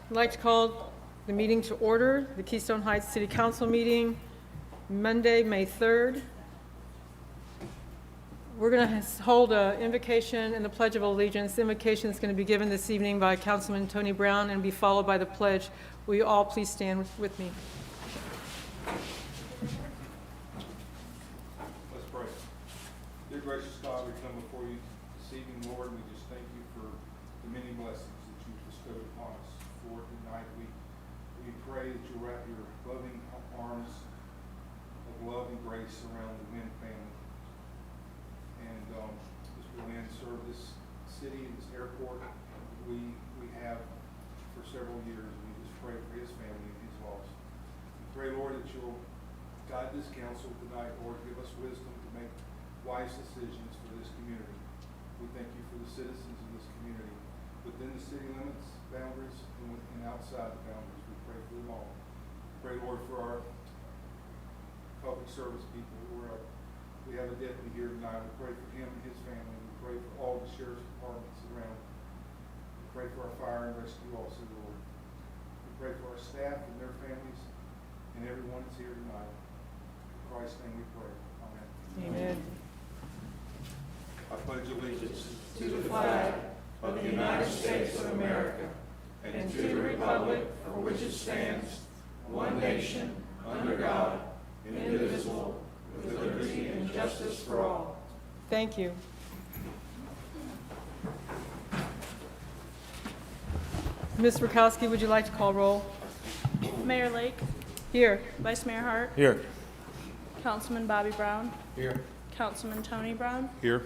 I'd like to call the meeting to order, the Keystone Heights City Council meeting, Monday, May 3rd. We're going to hold an invocation and the Pledge of Allegiance. The invocation is going to be given this evening by Councilman Tony Brown and be followed by the pledge. Will you all please stand with me? Let's pray. Dear gracious God, we come before you this evening, Lord, and we just thank you for the many blessings that you've bestowed upon us. For tonight, we pray that you'll wrap your loving arms of love and grace around the Wynn family. And as we land serve this city and this airport we have for several years, we just pray for his family and his loss. We pray, Lord, that you'll guide this council tonight, Lord. Give us wisdom to make wise decisions for this community. We thank you for the citizens of this community, within the city limits, boundaries, and outside the boundaries. We pray for them all. We pray, Lord, for our public service people. We have a deputy here tonight. We pray for him and his family. We pray for all the sheriff's departments around. We pray for our fire and rescue also, Lord. We pray for our staff and their families and everyone that's here tonight. In Christ's name we pray. Amen. Amen. I pledge allegiance To the flag of the United States of America and to the republic for which it stands, one nation, under God, indivisible, with liberty and justice for all. Thank you. Ms. Rakowski, would you like to call roll? Mayor Lake, Here. Vice Mayor Hart, Here. Councilman Bobby Brown, Here. Councilman Tony Brown, Here.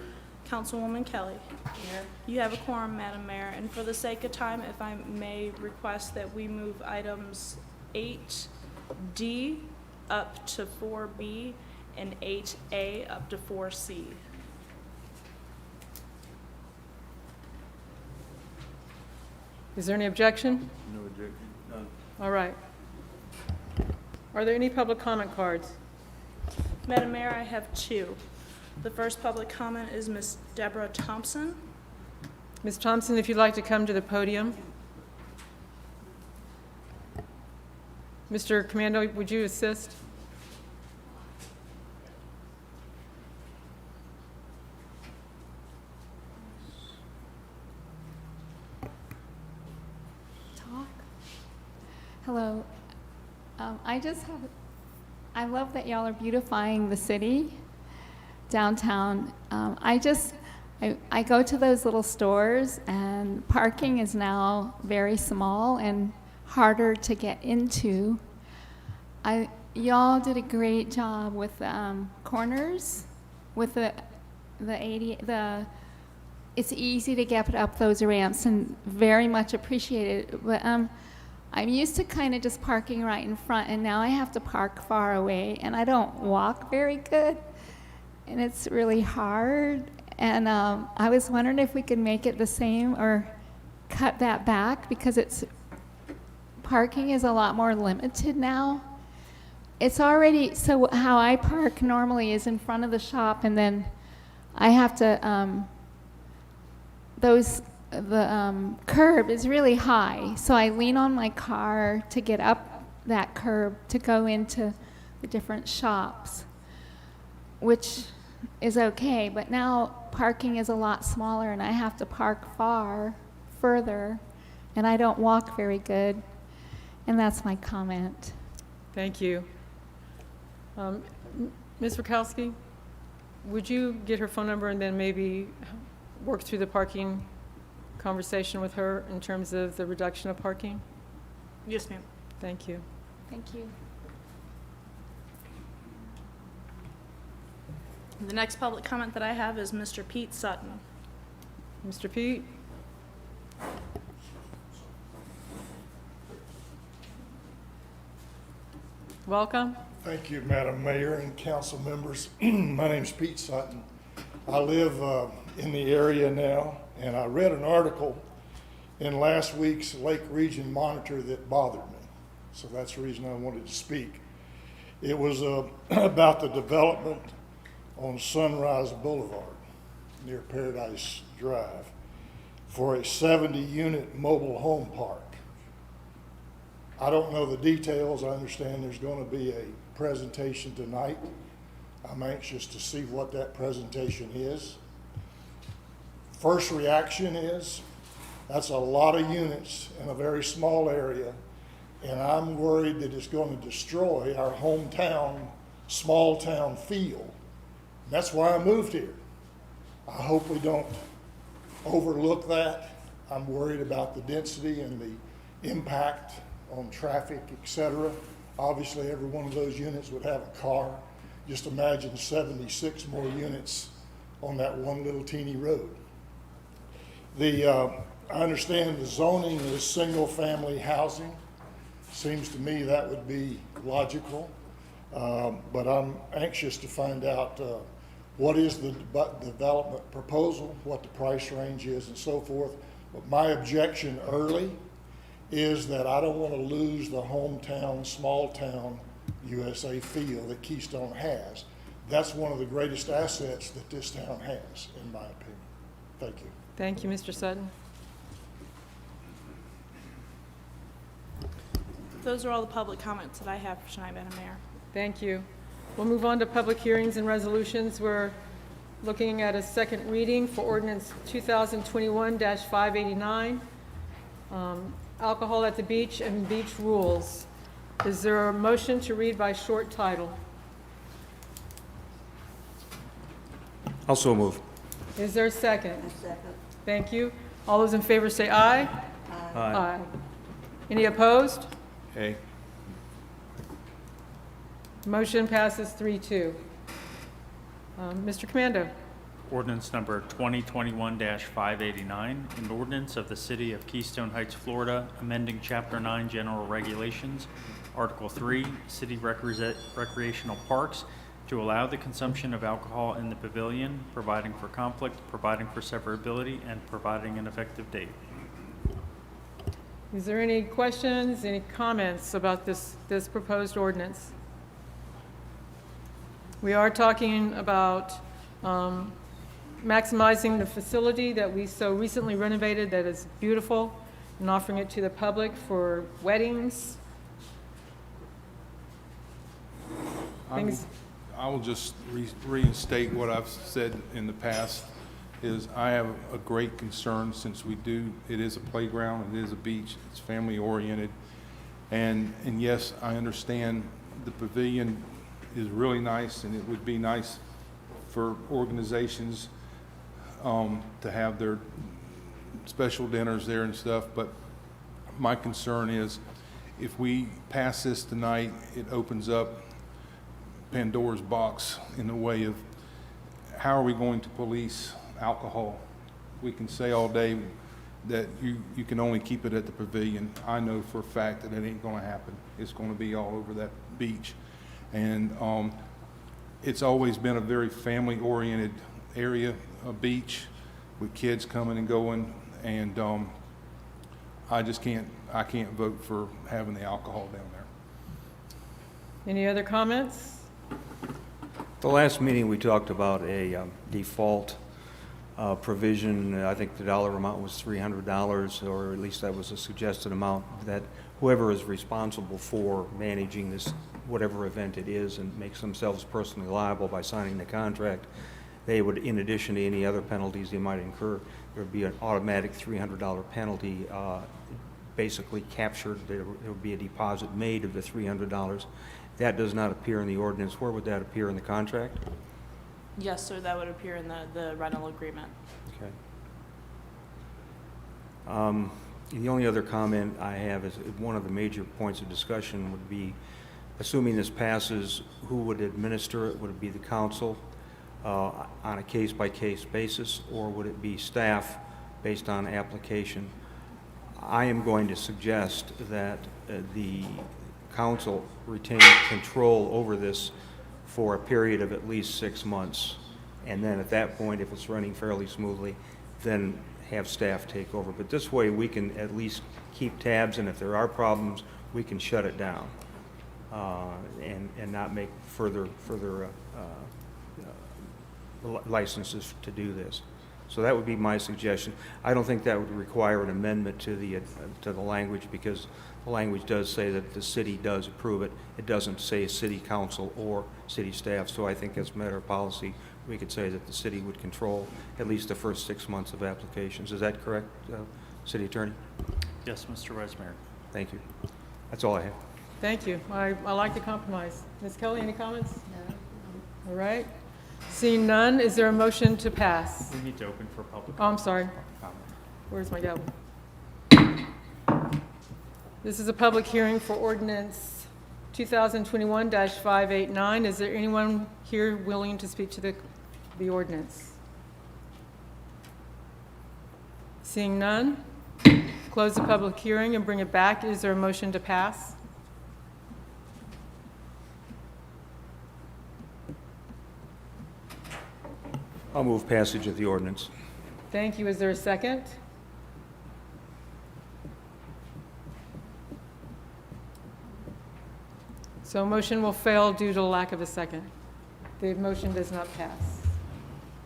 Councilwoman Kelly. Here. You have a quorum, Madam Mayor, and for the sake of time, if I may request that we move items 8D up to 4B and 8A up to 4C. Is there any objection? No objection. None. All right. Are there any public comment cards? Madam Mayor, I have two. The first public comment is Ms. Deborah Thompson. Ms. Thompson, if you'd like to come to the podium. Mr. Commando, would you assist? Talk. Hello. I love that y'all are beautifying the city downtown. I go to those little stores and parking is now very small and harder to get into. Y'all did a great job with corners, with it's easy to get up those ramps and very much appreciated. But I'm used to kind of just parking right in front, and now I have to park far away, and I don't walk very good, and it's really hard. And I was wondering if we could make it the same or cut that back, because parking is a lot more limited now. It's already, so how I park normally is in front of the shop, and then I have to, the curb is really high, so I lean on my car to get up that curb to go into the different shops, which is okay, but now parking is a lot smaller and I have to park further, and I don't walk very good, and that's my comment. Thank you. Ms. Rakowski, would you get her phone number and then maybe work through the parking conversation with her in terms of the reduction of parking? Yes, ma'am. Thank you. Thank you. The next public comment that I have is Mr. Pete Sutton. Mr. Pete? Welcome. Thank you, Madam Mayor and council members. My name's Pete Sutton. I live in the area now, and I read an article in last week's Lake Region Monitor that bothered me. So that's the reason I wanted to speak. It was about the development on Sunrise Boulevard near Paradise Drive for a 70-unit mobile home park. I don't know the details. I understand there's going to be a presentation tonight. I'm anxious to see what that presentation is. First reaction is, that's a lot of units in a very small area, and I'm worried that it's going to destroy our hometown, small town feel. And that's why I moved here. I hope we don't overlook that. I'm worried about the density and the impact on traffic, et cetera. Obviously, every one of those units would have a car. Just imagine 76 more units on that one little teeny road. I understand the zoning is single-family housing. Seems to me that would be logical, but I'm anxious to find out what is the development proposal, what the price range is, and so forth. But my objection early is that I don't want to lose the hometown, small town USA feel that Keystone has. That's one of the greatest assets that this town has, in my opinion. Thank you. Thank you, Mr. Sutton. Those are all the public comments that I have for tonight, Madam Mayor. Thank you. We'll move on to public hearings and resolutions. We're looking at a second reading for Ordinance 2021-589, alcohol at the beach and beach rules. Is there a motion to read by short title? Also move. Is there a second? Second. Thank you. All those in favor say aye. Aye. Any opposed? Aye. Motion passes 3-2. Mr. Commando. Ordinance number 2021-589, an ordinance of the City of Keystone Heights, Florida, amending Chapter 9 General Regulations, Article 3, City Recreational Parks, to allow the consumption of alcohol in the pavilion, providing for conflict, providing for severability, and providing an effective date. Is there any questions, any comments about this proposed ordinance? We are talking about maximizing the facility that we so recently renovated that is beautiful and offering it to the public for weddings. I will just reinstate what I've said in the past, is I have a great concern since it is a playground, it is a beach, it's family oriented. And yes, I understand the pavilion is really nice, and it would be nice for organizations to have their special dinners there and stuff, but my concern is if we pass this tonight, it opens up Pandora's box in the way of how are we going to police alcohol. We can say all day that you can only keep it at the pavilion. I know for a fact that it ain't going to happen. It's going to be all over that beach. And it's always been a very family-oriented area, a beach, with kids coming and going. And I can't vote for having the alcohol down there. Any other comments? The last meeting, we talked about a default provision. I think the dollar amount was $300, or at least that was a suggested amount, that whoever is responsible for managing this, whatever event it is, and makes themselves personally liable by signing the contract, they would, in addition to any other penalties they might incur, there would be an automatic $300 penalty basically captured. There would be a deposit made of the $300. That does not appear in the ordinance. Where would that appear in the contract? Yes, sir, that would appear in the rental agreement. Okay. The only other comment I have is one of the major points of discussion would be, assuming this passes, who would administer it? Would it be the council on a case-by-case basis, or would it be staff based on application? I am going to suggest that the council retain control over this for a period of at least 6 months, and then at that point, if it's running fairly smoothly, then have staff take over. But this way, we can at least keep tabs, and if there are problems, we can shut it down and not make further licenses to do this. So that would be my suggestion. I don't think that would require an amendment to the language, because the language does say that the city does approve it. It doesn't say city council or city staff, so I think as a matter of policy, we could say that the city would control at least the first 6 months of applications. Is that correct, City Attorney? Yes, Mr. Vice Mayor. Thank you. That's all I have. Thank you. I like the compromise. Ms. Kelly, any comments? No. All right. Seeing none, is there a motion to pass? We need to open for public. Oh, I'm sorry. comment. Where's my gavel? This is a public hearing for ordinance 2021-589. Is there anyone here willing to speak to the ordinance? Seeing none, close the public hearing and bring it back. Is there a motion to pass? I'll move passage of the ordinance. Thank you. Is there a second? So motion will fail due to lack of a second. The motion does not pass.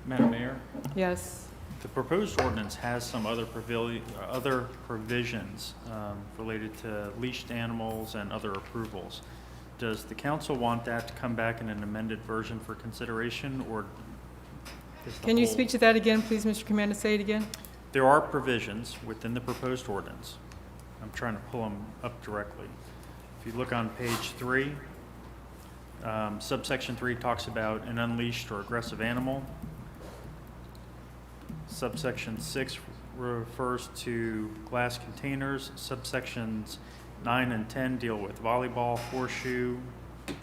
Madam Mayor, Yes. the proposed ordinance has some other provisions related to leashed animals and other approvals. Does the council want that to come back in an amended version for consideration, or is the Can you whole- speak to that again, please, Mr. Commander? Say it again. There are provisions within the proposed ordinance. I'm trying to pull them up directly. If you look on page 3, subsection 3 talks about an unleashed or aggressive animal. Subsection 6 refers to glass containers. Subsections 9 and 10 deal with volleyball, horseshoe.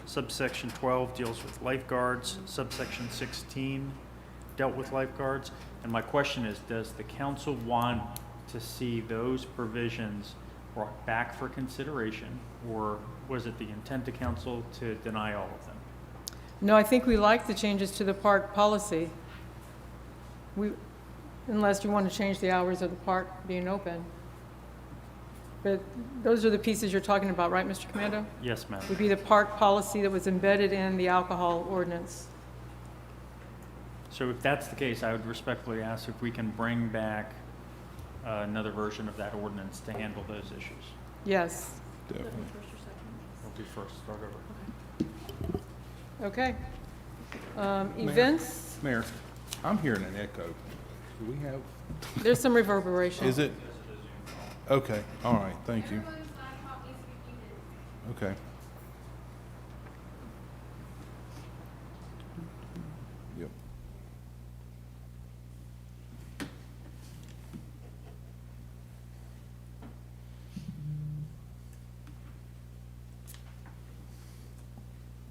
Subsection 12 deals with lifeguards. Subsection 16 dealt with lifeguards. And my question is, does the council want to see those provisions brought back for consideration, or was it the intent of council to deny all of them? No, I think we like the changes to the park policy. Unless you want to change the hours of the park being open. But those are the pieces you're talking about, right, Mr. Commando? Yes, ma'am. Would be the park policy that was embedded in the alcohol ordinance. So if that's the case, I would respectfully ask if we can bring back another version of that ordinance to handle those issues. Yes. We'll do first, start over. Okay. Events, Mayor, I'm hearing an echo. Do we have, there's some reverberation. is it? Okay, all right, thank you. Okay. Yep.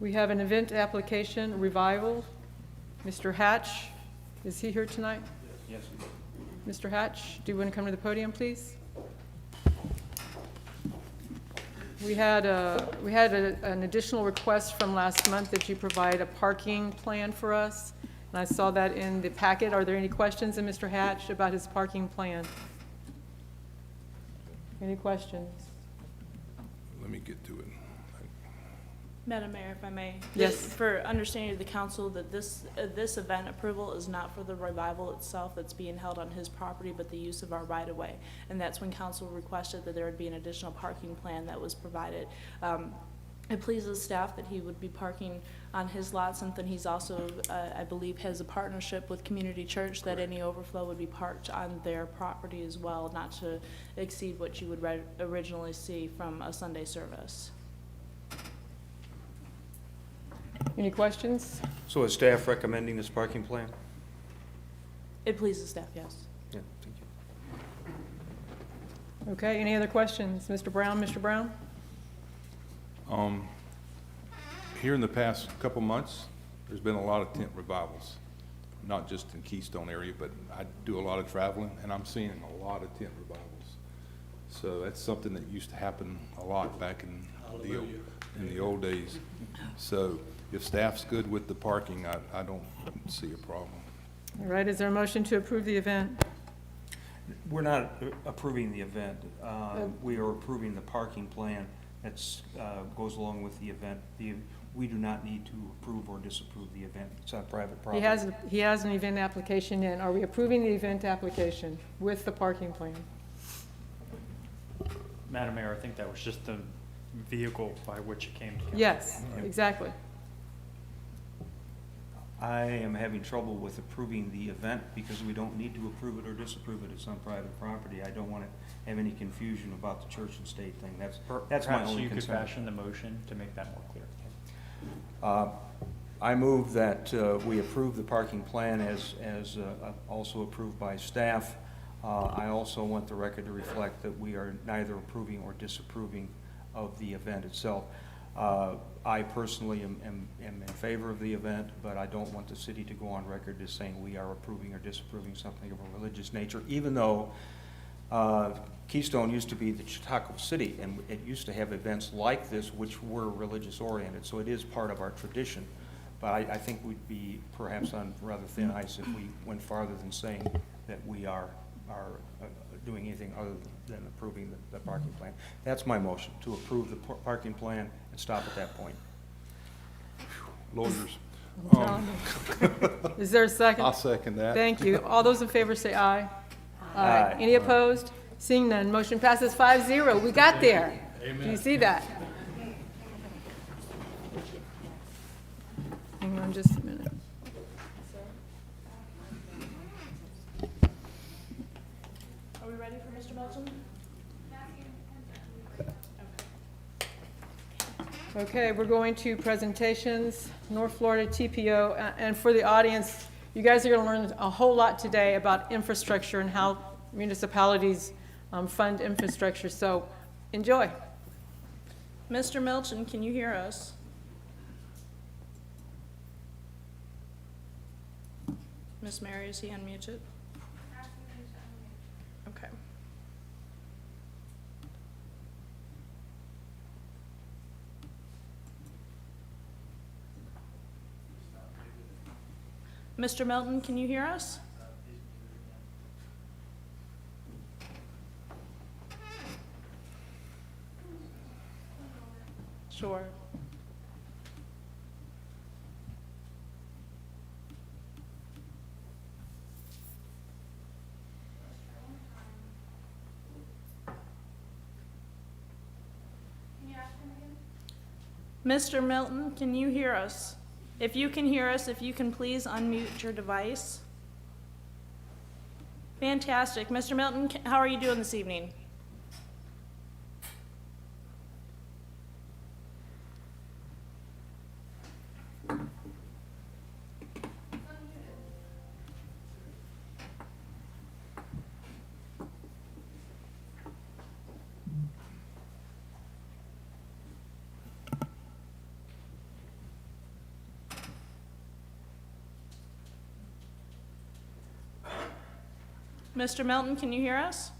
We have an event application, Revival. Mr. Hatch, is he here tonight? Yes. Mr. Hatch, do you want to come to the podium, please? We had an additional request from last month that you provide a parking plan for us, and I saw that in the packet. Are there any questions of Mr. Hatch about his parking plan? Any questions? Let me get to it. Madam Mayor, if I may. Yes. For understanding of the council, that this event approval is not for the revival itself that's being held on his property, but the use of our right-of-way. And that's when council requested that there would be an additional parking plan that was provided. It pleases staff that he would be parking on his lot, something he's also, I believe, has a partnership with Community Church, that any overflow would be parked on their property as well, not to exceed what you would originally see from a Sunday service. Any questions? So is staff recommending this parking plan? It pleases staff, yes. Yeah, thank you. Okay, any other questions? Mr. Brown, Mr. Brown? Here in the past couple months, there's been a lot of tent revivals, not just in Keystone area, but I do a lot of traveling, and I'm seeing a lot of tent revivals. So that's something that used to happen a lot back in the old days. So if staff's good with the parking, I don't see a problem. All right, is there a motion to approve the event? We're not approving the event. We are approving the parking plan that goes along with the event. we do not need to approve or disapprove the event. It's on private property. He has an event application in. Are we approving the event application with the parking plan? Madam Mayor, I think that was just the vehicle by which it came to council. Yes, exactly. I am having trouble with approving the event because we don't need to approve it or disapprove it. It's on private property. I don't want to have any confusion about the church and state thing. That's my Perhaps only you could concern. fashion the motion to make that more clear. I move that we approve the parking plan as also approved by staff. I also want the record to reflect that we are neither approving or disapproving of the event itself. I personally am in favor of the event, but I don't want the city to go on record as saying we are approving or disapproving something of a religious nature, even though Keystone used to be the Chautauqua City, and it used to have events like this which were religious oriented, so it is part of our tradition. But I think we'd be perhaps on rather thin ice if we went farther than saying that we are doing anything other than approving the parking plan. That's my motion, to approve the parking plan and stop at that point. Lawyers. Is there a second? I'll second that. Thank you. All those in favor say aye. Aye. Any opposed? Seeing none, motion passes 5-0. We got there. Do you see that? Hang on just a minute. Are we ready for Mr. Melton? Okay, we're going to presentations, North Florida TPO, and for the audience, you guys are going to learn a whole lot today about infrastructure and how municipalities fund infrastructure, so enjoy. Mr. Melton, can you hear us? Miss Mary, is he unmuted? Okay. Mr. Melton, can you hear us? Sure. Mr. Melton, can you hear us? If you can hear us, if you can please unmute your device. Fantastic. Mr. Melton, how are you doing this evening? Mr. Melton, can you hear us?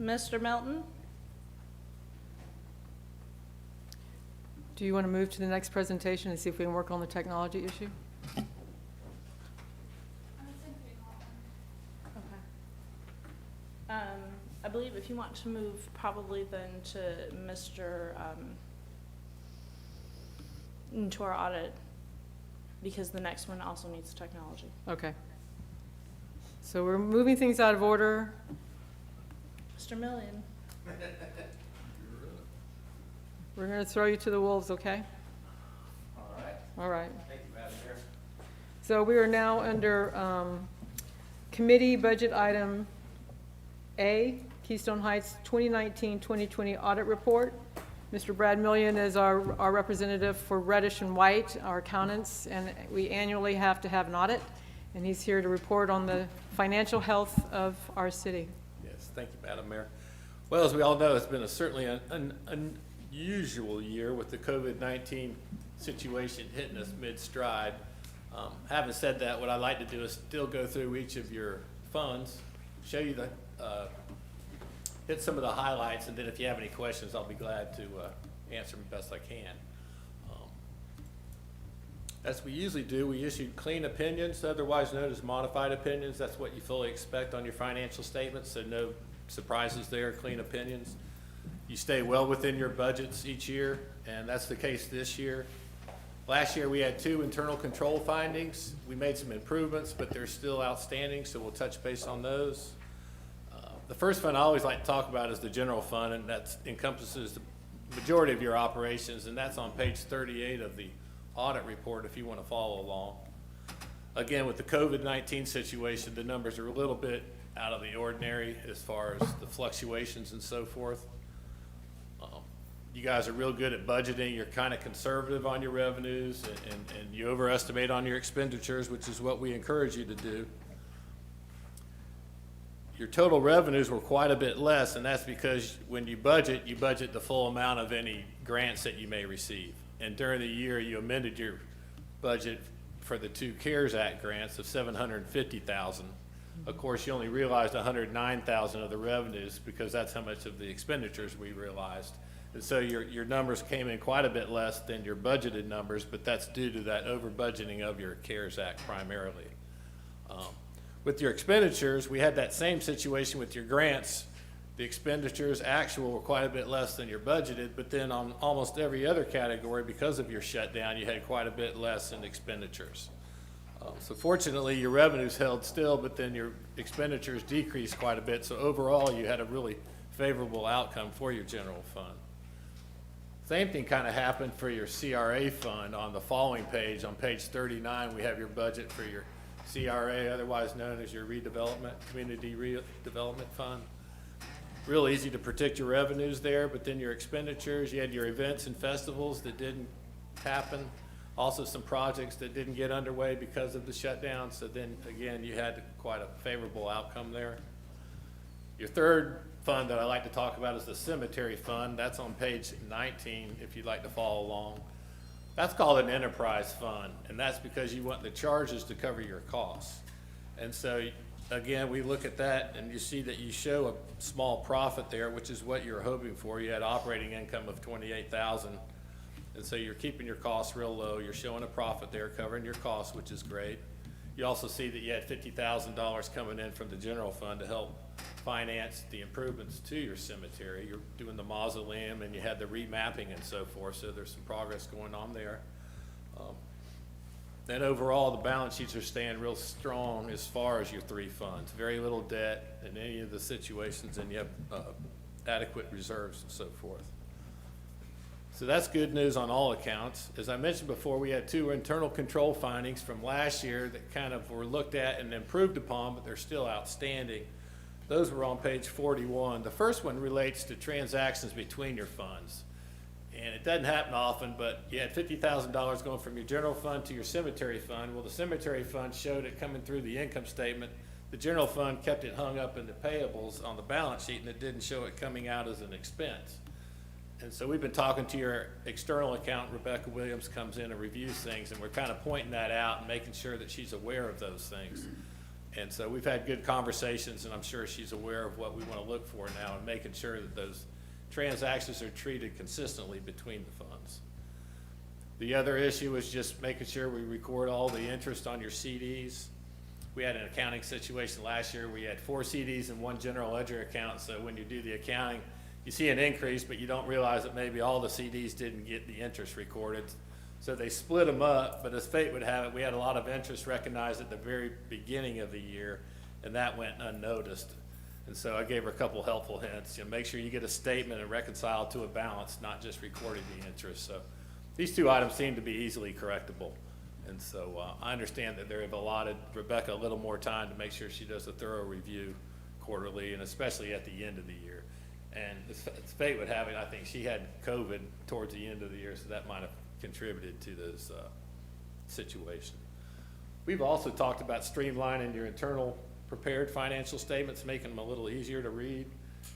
Mr. Melton? Do you want to move to the next presentation and see if we can work on the technology issue? I believe if you want to move probably then to Mr., into our audit, because the next one also needs technology. Okay. So we're moving things out of order. Mr. Million. We're going to throw you to the wolves, okay? All right. All right. Thank you, Madam Chair. So we are now under committee budget item A, Keystone Heights 2019-2020 audit report. Mr. Brad Million is our representative for Reddish and White, our accountants, and we annually have to have an audit, and he's here to report on the financial health of our city. Yes, thank you, Madam Mayor. Well, as we all know, it's been certainly an unusual year with the COVID-19 situation hitting us mid-stride. Having said that, what I'd like to do is still go through each of your funds, show you the hit some of the highlights, and then if you have any questions, I'll be glad to answer them best I can. As we usually do, we issue clean opinions, otherwise known as modified opinions. That's what you fully expect on your financial statements, so no surprises there, clean opinions. You stay well within your budgets each year, and that's the case this year. Last year, we had 2 internal control findings. We made some improvements, but they're still outstanding, so we'll touch base on those. The first fund I always like to talk about is the general fund, and that encompasses the majority of your operations, and that's on page 38 of the audit report if you want to follow along. Again, with the COVID-19 situation, the numbers are a little bit out of the ordinary as far as the fluctuations and so forth. You guys are real good at budgeting. You're kind of conservative on your revenues, and you overestimate on your expenditures, which is what we encourage you to do. Your total revenues were quite a bit less, and that's because when you budget the full amount of any grants that you may receive. And during the year, you amended your budget for the 2 CARES Act grants of $750,000. Of course, you only realized $109,000 of the revenues because that's how much of the expenditures we realized. And so your numbers came in quite a bit less than your budgeted numbers, but that's due to that over budgeting of your CARES Act primarily. With your expenditures, we had that same situation with your grants. The expenditures actual were quite a bit less than your budgeted, but then on almost every other category, because of your shutdown, you had quite a bit less in expenditures. So fortunately, your revenues held still, but then your expenditures decreased quite a bit. So overall, you had a really favorable outcome for your general fund. Same thing kind of happened for your CRA fund on the following page. On page 39, we have your budget for your CRA, otherwise known as your Community Redevelopment Fund. Real easy to predict your revenues there, but then your expenditures, you had your events and festivals that didn't happen. Also some projects that didn't get underway because of the shutdown. So then again, you had quite a favorable outcome there. Your third fund that I like to talk about is the cemetery fund. That's on page 19 if you'd like to follow along. That's called an enterprise fund, and that's because you want the charges to cover your costs. And so again, we look at that and you see that you show a small profit there, which is what you're hoping for. You had operating income of $28,000, and so you're keeping your costs real low. You're showing a profit there, covering your costs, which is great. You also see that you had $50,000 coming in from the general fund to help finance the improvements to your cemetery. You're doing the mausoleum and you had the remapping and so forth, so there's some progress going on there. Then overall, the balance sheets are staying real strong as far as your 3 funds. Very little debt in any of the situations, and you have adequate reserves and so forth. So that's good news on all accounts. As I mentioned before, we had 2 internal control findings from last year that kind of were looked at and improved upon, but they're still outstanding. Those were on page 41. The first one relates to transactions between your funds. And it doesn't happen often, but you had $50,000 going from your general fund to your cemetery fund. Well, the cemetery fund showed it coming through the income statement. The general fund kept it hung up in the payables on the balance sheet, and it didn't show it coming out as an expense. And so we've been talking to your external accountant, Rebecca Williams, comes in and reviews things, and we're kind of pointing that out and making sure that she's aware of those things. And so we've had good conversations, and I'm sure she's aware of what we want to look for now and making sure that those transactions are treated consistently between the funds. The other issue is just making sure we record all the interest on your CDs. We had an accounting situation last year where you had 4 CDs and 1 general ledger account, so when you do the accounting, you see an increase, but you don't realize that maybe all the CDs didn't get the interest recorded. So they split them up, but as fate would have it, we had a lot of interest recognized at the very beginning of the year, and that went unnoticed. And so I gave her a couple helpful hints. Make sure you get a statement and reconcile to a balance, not just recording the interest. So these 2 items seem to be easily correctable. And so I understand that they've allotted Rebecca a little more time to make sure she does a thorough review quarterly, and especially at the end of the year. And as fate would have it, I think she had COVID towards the end of the year, so that might have contributed to this situation. We've also talked about streamlining your internal prepared financial statements, making them a little easier to read.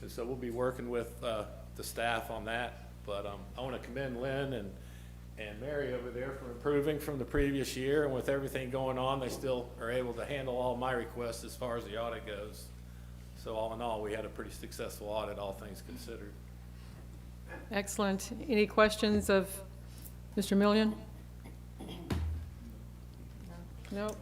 And so we'll be working with the staff on that. But I want to commend Lynn and Mary over there for improving from the previous year. And with everything going on, they still are able to handle all my requests as far as the audit goes. So all in all, we had a pretty successful audit, all things considered. Excellent. Any questions of Mr. Million? No?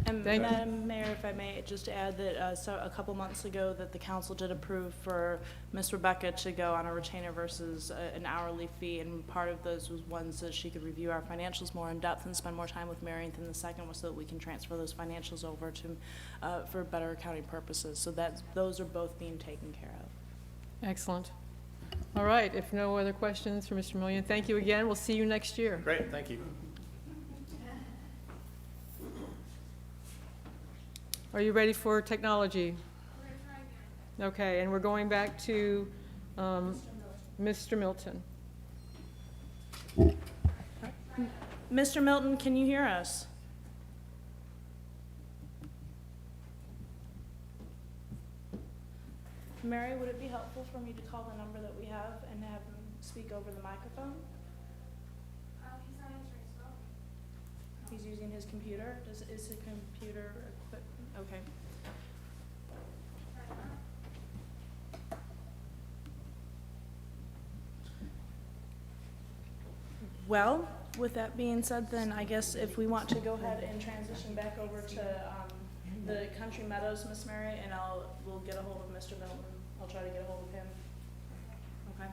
And Thank you. Madam Mayor, if I may, just add that so a couple months ago that the council did approve for Ms. Rebecca to go on a retainer versus an hourly fee, and part of those was ones that she could review our financials more in depth and spend more time with Mary, and then the second was so that we can transfer those financials over to, for better accounting purposes. So those are both being taken care of. Excellent. All right, if no other questions for Mr. Million, thank you again. We'll see you next year. Great, thank you. Are you ready for technology? Okay, and we're going back to Mr. Milton. Mr. Milton, can you hear us? Mary, would it be helpful for me to call the number that we have and have him speak over the microphone? He's not answering his phone. He's using his computer. Is the computer equipped? Okay. Well, with that being said, then I guess if we want to go ahead and transition back over to the Country Meadows, Miss Mary, and we'll get a hold of Mr. Milton. I'll try to get a hold of him. Okay.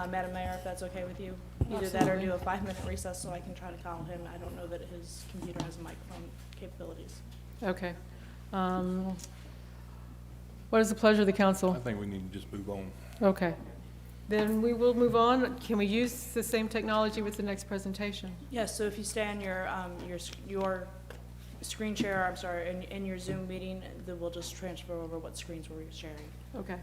Madam Mayor, if that's okay with you, either that or do a 5-minute recess so I can try to call him. I don't know that his computer has microphone capabilities. Okay. What is the pleasure of the council? I think we need to just move on. Okay. Then we will move on. Can we use the same technology with the next presentation? Yes, so if you stay on your screen share, I'm sorry, in your Zoom meeting, then we'll just transfer over what screens we're sharing. Okay.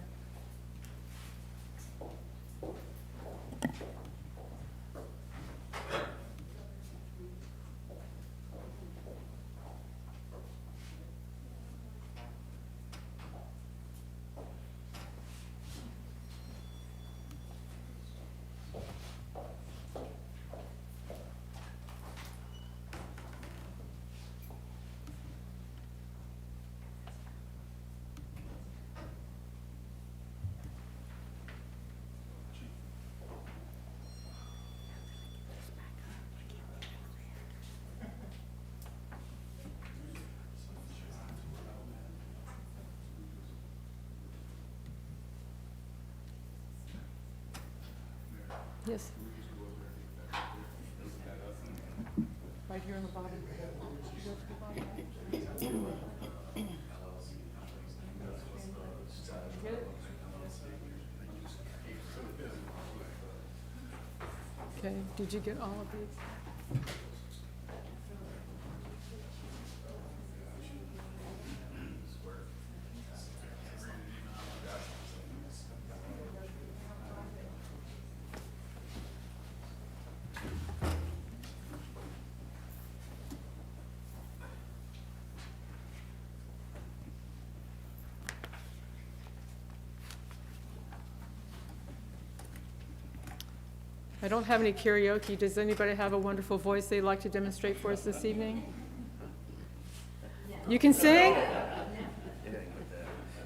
Yes. Right here on the bottom. Go to the bottom. Get it? Okay, did you get all of these? I don't have any karaoke. Does anybody have a wonderful voice they'd like to demonstrate for us this evening? You can sing?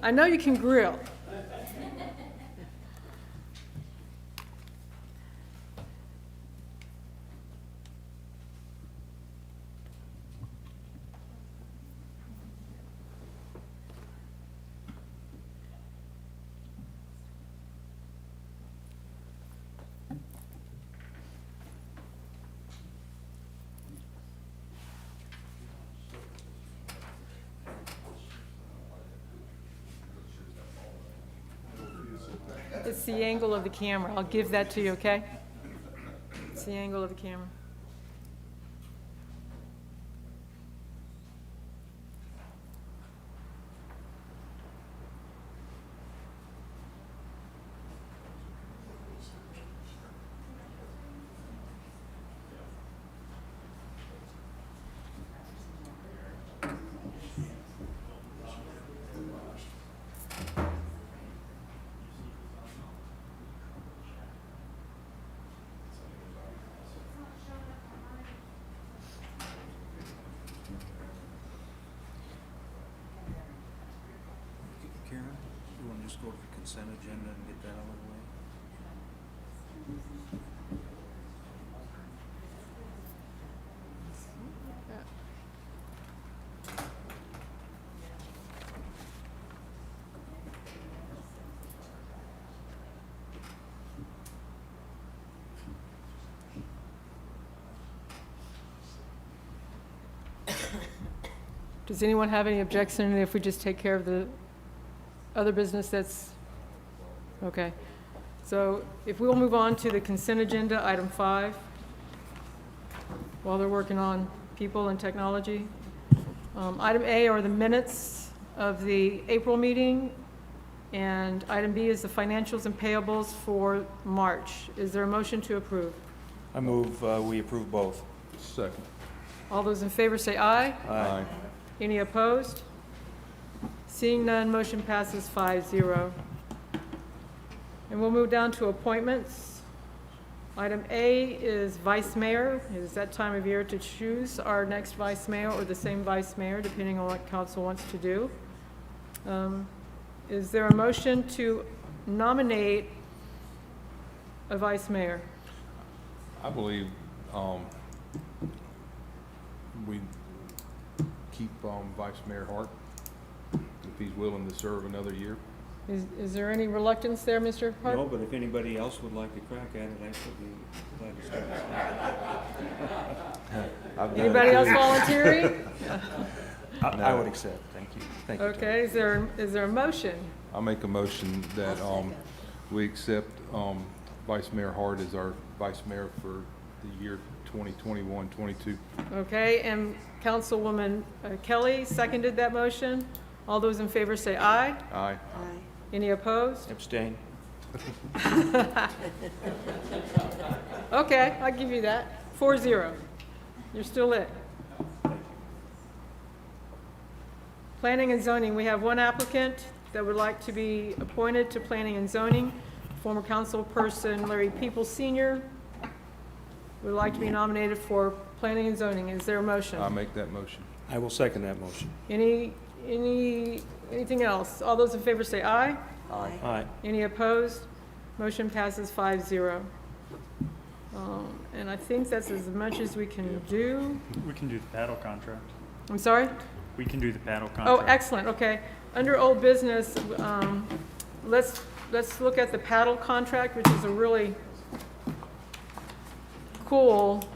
I know you can grill. It's the angle of the camera. I'll give that to you, okay? It's the angle of the camera. just go to the consent agenda and get that out of the way. Does anyone have any objection if we just take care of the other business that's, okay. So if we'll move on to the consent agenda, item 5, while they're working on people and technology. Item A are the minutes of the April meeting, and item B is the financials and payables for March. Is there a motion to approve? I move we approve both. Second. All those in favor say aye. Aye. Any opposed? Seeing none, motion passes 5-0. And we'll move down to appointments. Item A is vice mayor. It is that time of year to choose our next vice mayor or the same vice mayor, depending on what council wants to do. Is there a motion to nominate a vice mayor? I believe we keep Vice Mayor Hart, if he's willing to serve another year. Is there any reluctance there, Mr. Hart? No, but if anybody else would like to crack at it, I should be glad to start. Anybody else volunteering? I would accept, thank you. Thank you, Tom. Okay, is there a motion? I'll make a motion that we accept Vice Mayor Hart as our Vice Mayor for the year 2021-22. Okay, and Councilwoman Kelly seconded that motion. All those in favor say aye. Aye. Any opposed? Abstain? Okay, I'll give you that. 4-0. You're still it. Planning and zoning, we have one applicant that would like to be appointed to planning and zoning. Former councilperson Larry Peoples Sr. would like to be nominated for planning and zoning. Is there a motion? I'll make that motion. I will second that motion. Anything else? All those in favor say aye. Aye. Any opposed? Motion passes 5-0. And I think that's as much as we can do. We can do the paddle contract. I'm sorry? We can do the paddle contract. Oh, excellent, okay. Under old business, let's look at the paddle contract, which is a really cool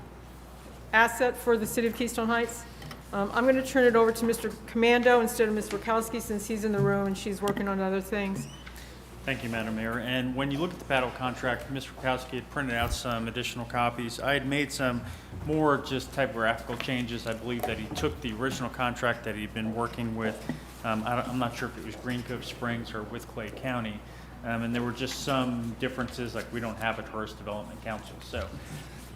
asset for the city of Keystone Heights. I'm going to turn it over to Mr. Commando instead of Ms. Rakowski, since he's in the room and she's working on other things. Thank you, Madam Mayor. And when you look at the paddle contract, Ms. Rakowski had printed out some additional copies. I had made some more just typographical changes. I believe that he took the original contract that he'd been working with. I'm not sure if it was Green Cove Springs or with Clay County. And there were just some differences, like we don't have a tourist development council. So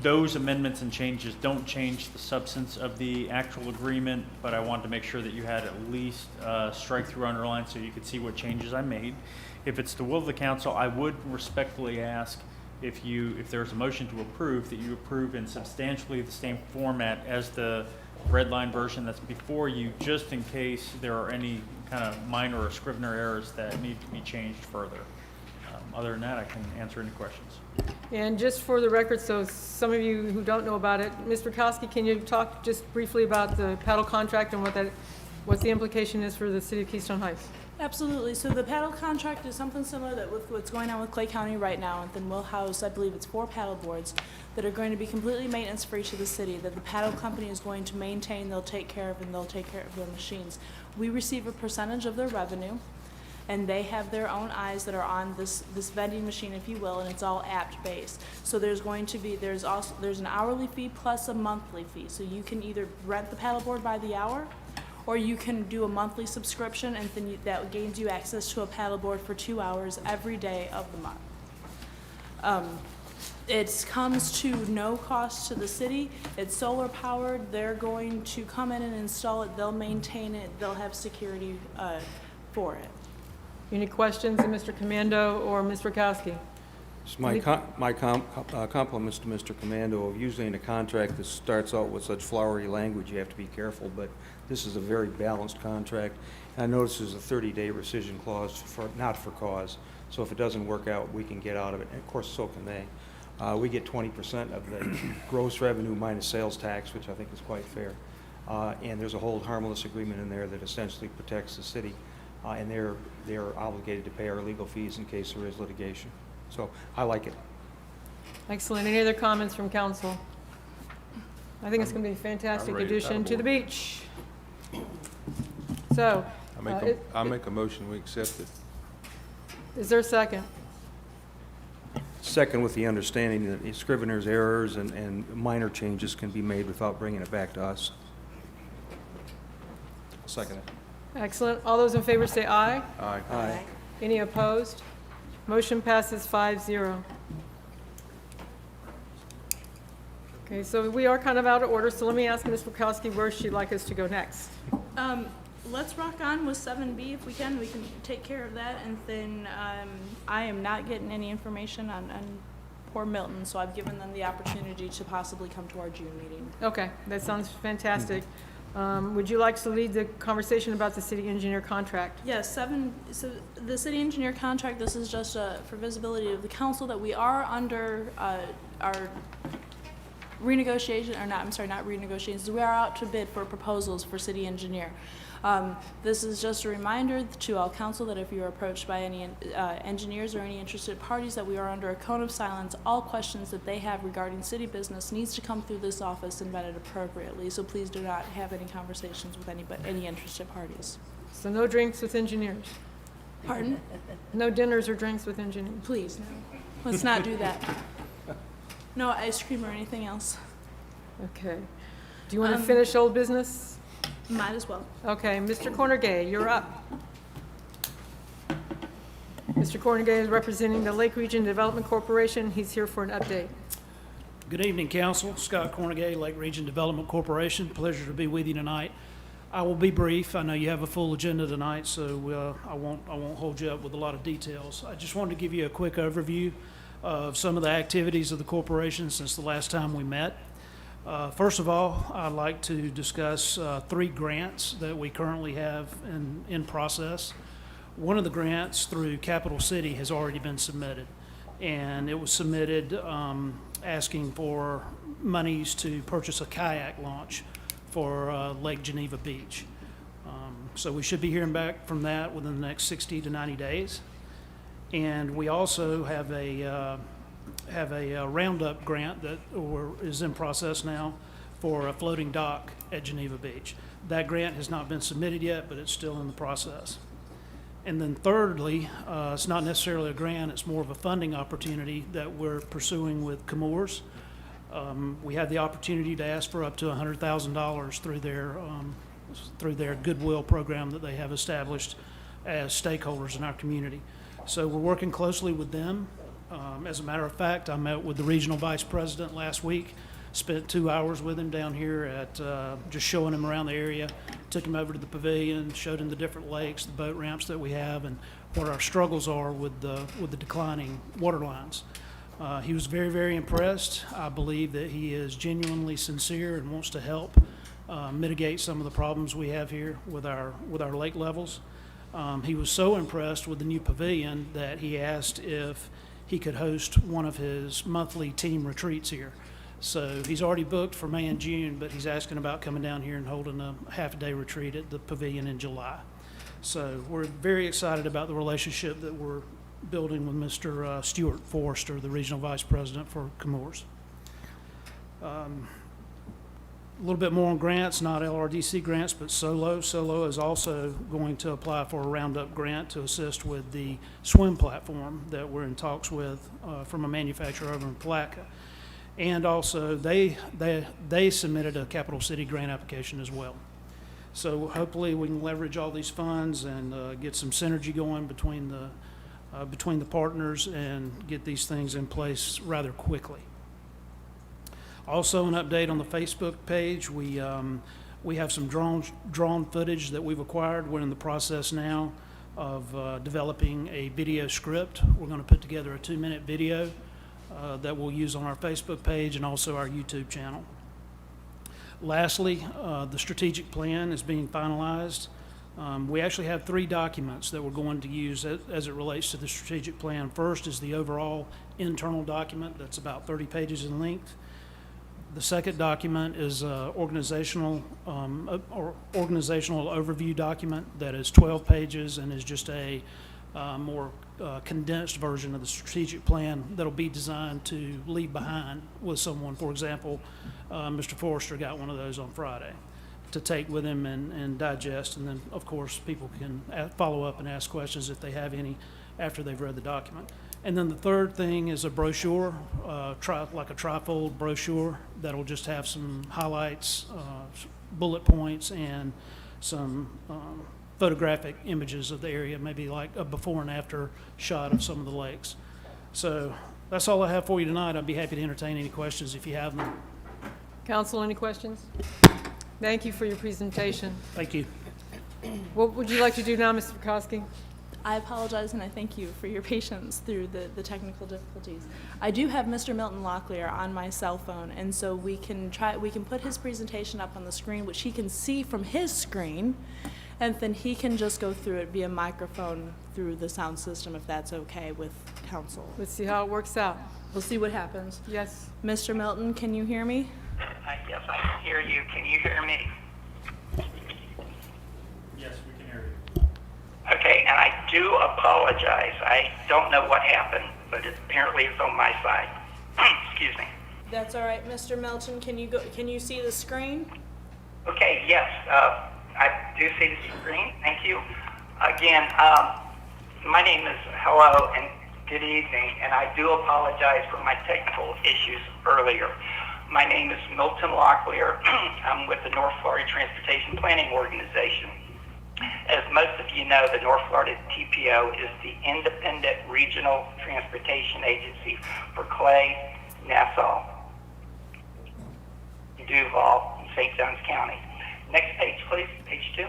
those amendments and changes don't change the substance of the actual agreement, but I wanted to make sure that you had at least strike through underline so you could see what changes I made. If it's the will of the council, I would respectfully ask if there's a motion to approve, that you approve in substantially the same format as the red line version that's before you, just in case there are any kind of minor or Scrivener errors that need to be changed further. Other than that, I can answer any questions. And just for the record, so some of you who don't know about it, Ms. Rakowski, can you talk just briefly about the paddle contract and what the implication is for the city of Keystone Heights? Absolutely. So the paddle contract is something similar that with what's going on with Clay County right now, and then we'll house, I believe it's 4 paddle boards that are going to be completely maintenance free to the city, that the paddle company is going to maintain, they'll take care of, and they'll take care of their machines. We receive a percentage of their revenue, and they have their own eyes that are on this vending machine, if you will, and it's all app based. So there's an hourly fee plus a monthly fee. So you can either rent the paddleboard by the hour, or you can do a monthly subscription, and then that gains you access to a paddleboard for 2 hours every day of the month. It comes to no cost to the city. It's solar powered. They're going to come in and install it. They'll maintain it. They'll have security for it. Any questions of Mr. Commando or Ms. Rakowski? It's my compliments to Mr. Commando. Usually in a contract that starts out with such flowery language, you have to be careful, but this is a very balanced contract. And I notice there's a 30-day rescission clause for, not for cause. So if it doesn't work out, we can get out of it. And of course, so can they. We get 20% of the gross revenue minus sales tax, which I think is quite fair. And there's a hold harmless agreement in there that essentially protects the city. And they're obligated to pay our legal fees in case there is litigation. So I like it. Excellent. Any other comments from council? I think it's going to be a fantastic I'm ready to addition to the paddleboard. beach. So, I make a motion, we accept it. is there a second? Second, with the understanding that the scrivener's errors and minor changes can be made without bringing it back to us. Second it. Excellent. All those in favor say aye. Aye. Aye. Any opposed? Motion passes 5-0. Okay, so we are kind of out of order, so let me ask Ms. Wachowski where she'd like us to go next. Let's rock on with 7B if we can. We can take care of that, and then I am not getting any information on poor Milton, so I've given them the opportunity to possibly come to our June meeting. Okay, that sounds fantastic. Would you like to lead the conversation about the city engineer contract? Yes, so the city engineer contract, this is just for visibility of the council that we are under our renegotiation, or not, I'm sorry, not renegotiations, we are out to bid for proposals for city engineer. This is just a reminder to all council that if you're approached by any engineers or any interested parties, that we are under a cone of silence. All questions that they have regarding city business needs to come through this office and vetted appropriately, so please do not have any conversations with any interested parties. So no drinks with engineers? Pardon? No dinners or drinks with engineers? Please, no. Let's not do that. No ice cream or anything else. Okay. Do you want to finish old business? Might as well. Okay, Mr. Cornergay, you're up. Mr. Cornergay is representing the Lake Region Development Corporation. He's here for an update. Good evening, Council. Scott Cornegay, Lake Region Development Corporation. Pleasure to be with you tonight. I will be brief. I know you have a full agenda tonight, so I won't hold you up with a lot of details. I just wanted to give you a quick overview of some of the activities of the corporation since the last time we met. First of all, I'd like to discuss 3 grants that we currently have in process. One of the grants through Capital City has already been submitted, and it was submitted asking for monies to purchase a kayak launch for Lake Geneva Beach. So we should be hearing back from that within the next 60 to 90 days. And we also have a roundup grant that is in process now for a floating dock at Geneva Beach. That grant has not been submitted yet, but it's still in the process. And then thirdly, it's not necessarily a grant, it's more of a funding opportunity that we're pursuing with Chemours. We had the opportunity to ask for up to $100,000 through their goodwill program that they have established as stakeholders in our community. So we're working closely with them. As a matter of fact, I met with the regional vice president last week, spent 2 hours with him down here at just showing him around the area, took him over to the pavilion, showed him the different lakes, the boat ramps that we have, and what our struggles are with the declining water lines. He was very, very impressed. I believe that he is genuinely sincere and wants to help mitigate some of the problems we have here with our lake levels. He was so impressed with the new pavilion that he asked if he could host one of his monthly team retreats here. So he's already booked for May and June, but he's asking about coming down here and holding a half-a-day retreat at the pavilion in July. So we're very excited about the relationship that we're building with Mr. Stuart Forrester, the regional vice president for Chemours. A little bit more on grants, not LRDC grants, but SOLO. SOLO is also going to apply for a Roundup grant to assist with the swim platform that we're in talks with from a manufacturer over in Palatka. And also, they submitted a Capital City grant application as well. So hopefully we can leverage all these funds and get some synergy going between the partners and get these things in place rather quickly. Also, an update on the Facebook page. We have some drone footage that we've acquired. We're in the process now of developing a video script. We're going to put together a 2-minute video that we'll use on our Facebook page and also our YouTube channel. Lastly, the strategic plan is being finalized. We actually have 3 documents that we're going to use as it relates to the strategic plan. First is the overall internal document that's about 30 pages in length. The second document is organizational overview document that is 12 pages and is just a more condensed version of the strategic plan that'll be designed to leave behind with someone. For example, Mr. Forrester got one of those on Friday to take with him and digest, and then of course people can follow up and ask questions if they have any after they've read the document. And then the third thing is a brochure, like a trifold brochure that'll just have some highlights, bullet points, and some photographic images of the area, maybe like a before and after shot of some of the lakes. So that's all I have for you tonight. I'd be happy to entertain any questions if you have them. Council, any questions? Thank you for your presentation. Thank you. What would you like to do now, Mr. Pekoski? I apologize and I thank you for your patience through the technical difficulties. I do have Mr. Milton Locklear on my cell phone, and so we can put his presentation up on the screen, which he can see from his screen, and then he can just go through it via microphone through the sound system, if that's okay with council. Let's see how it works out. We'll see what happens. Yes. Mr. Milton, can you hear me? Yes, I can hear you. Can you hear me? Yes, we can hear you. Okay, and I do apologize. I don't know what happened, but apparently it's on my side. Excuse me. That's all right, Mr. Milton. Can you see the screen? Okay, yes, I do see the screen. Thank you. Again, my name is hello and good evening, and I do apologize for my technical issues earlier. My name is Milton Locklear. I'm with the North Florida Transportation Planning Organization. As most of you know, the North Florida TPO is the independent regional transportation agency for Clay, Nassau, Duval, and St. Johns County. Next page, please, page 2.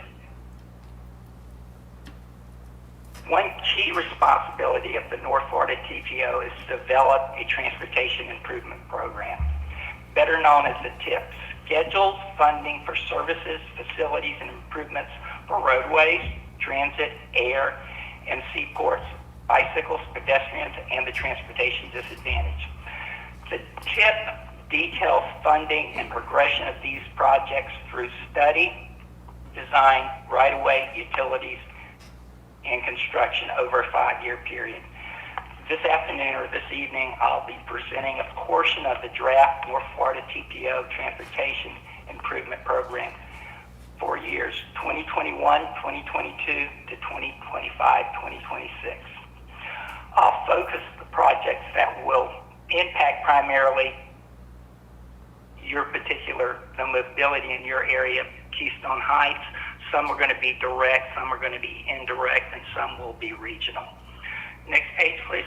One key responsibility of the North Florida TPO is to develop a transportation improvement program, better known as the TIP. Schedules funding for services, facilities, and improvements for roadways, transit, air, and seaports, bicycles, pedestrians, and the transportation disadvantaged. The TIP details funding and progression of these projects through study, design, right-of-way, utilities, and construction over a 5-year period. This afternoon or this evening, I'll be presenting a portion of the draft North Florida TPO Transportation Improvement Program for years 2021, 2022 to 2025, 2026. I'll focus the projects that will impact primarily the mobility in your area, Keystone Heights. Some are going to be direct, some are going to be indirect, and some will be regional. Next page, please.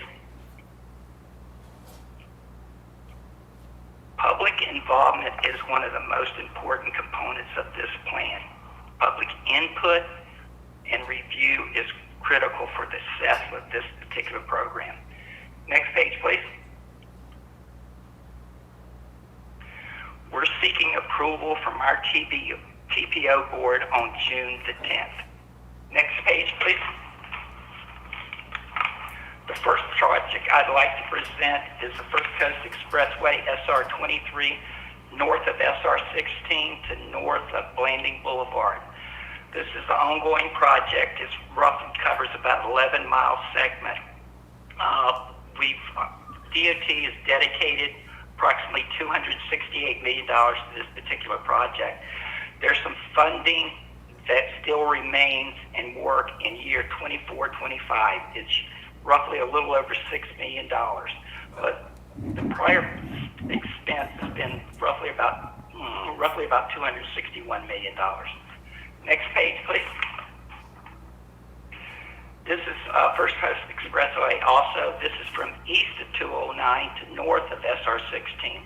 Public involvement is one of the most important components of this plan. Public input and review is critical for the success of this particular program. Next page, please. We're seeking approval from our TPO board on June the 10th. Next page, please. The first project I'd like to present is the First Coast Expressway SR-23 north of SR-16 to north of Blanding Boulevard. This is an ongoing project. It roughly covers about 11-mile segment. DOT has dedicated approximately $268 million to this particular project. There's some funding that still remains in work in year 24-25. It's roughly a little over $6 million. But the prior expense has been roughly about $261 million. Next page, please. This is First Coast Expressway also. This is from east of 209 to north of SR-16.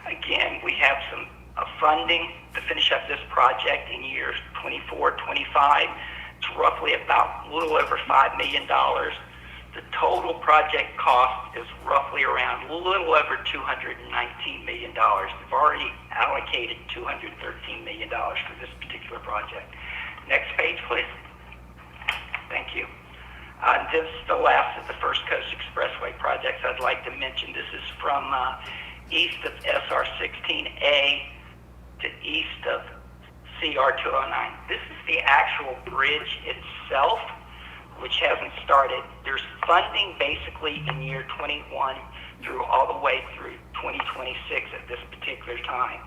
Again, we have some funding to finish up this project in years 24-25. It's roughly about a little over $5 million. The total project cost is roughly around a little over $219 million. We've already allocated $213 million for this particular project. Next page, please. Thank you. This is the last of the First Coast Expressway projects I'd like to mention. This is from east of SR 16A to east of CR 209. This is the actual bridge itself, which hasn't started. There's funding basically in year 21 through all the way through 2026 at this particular time.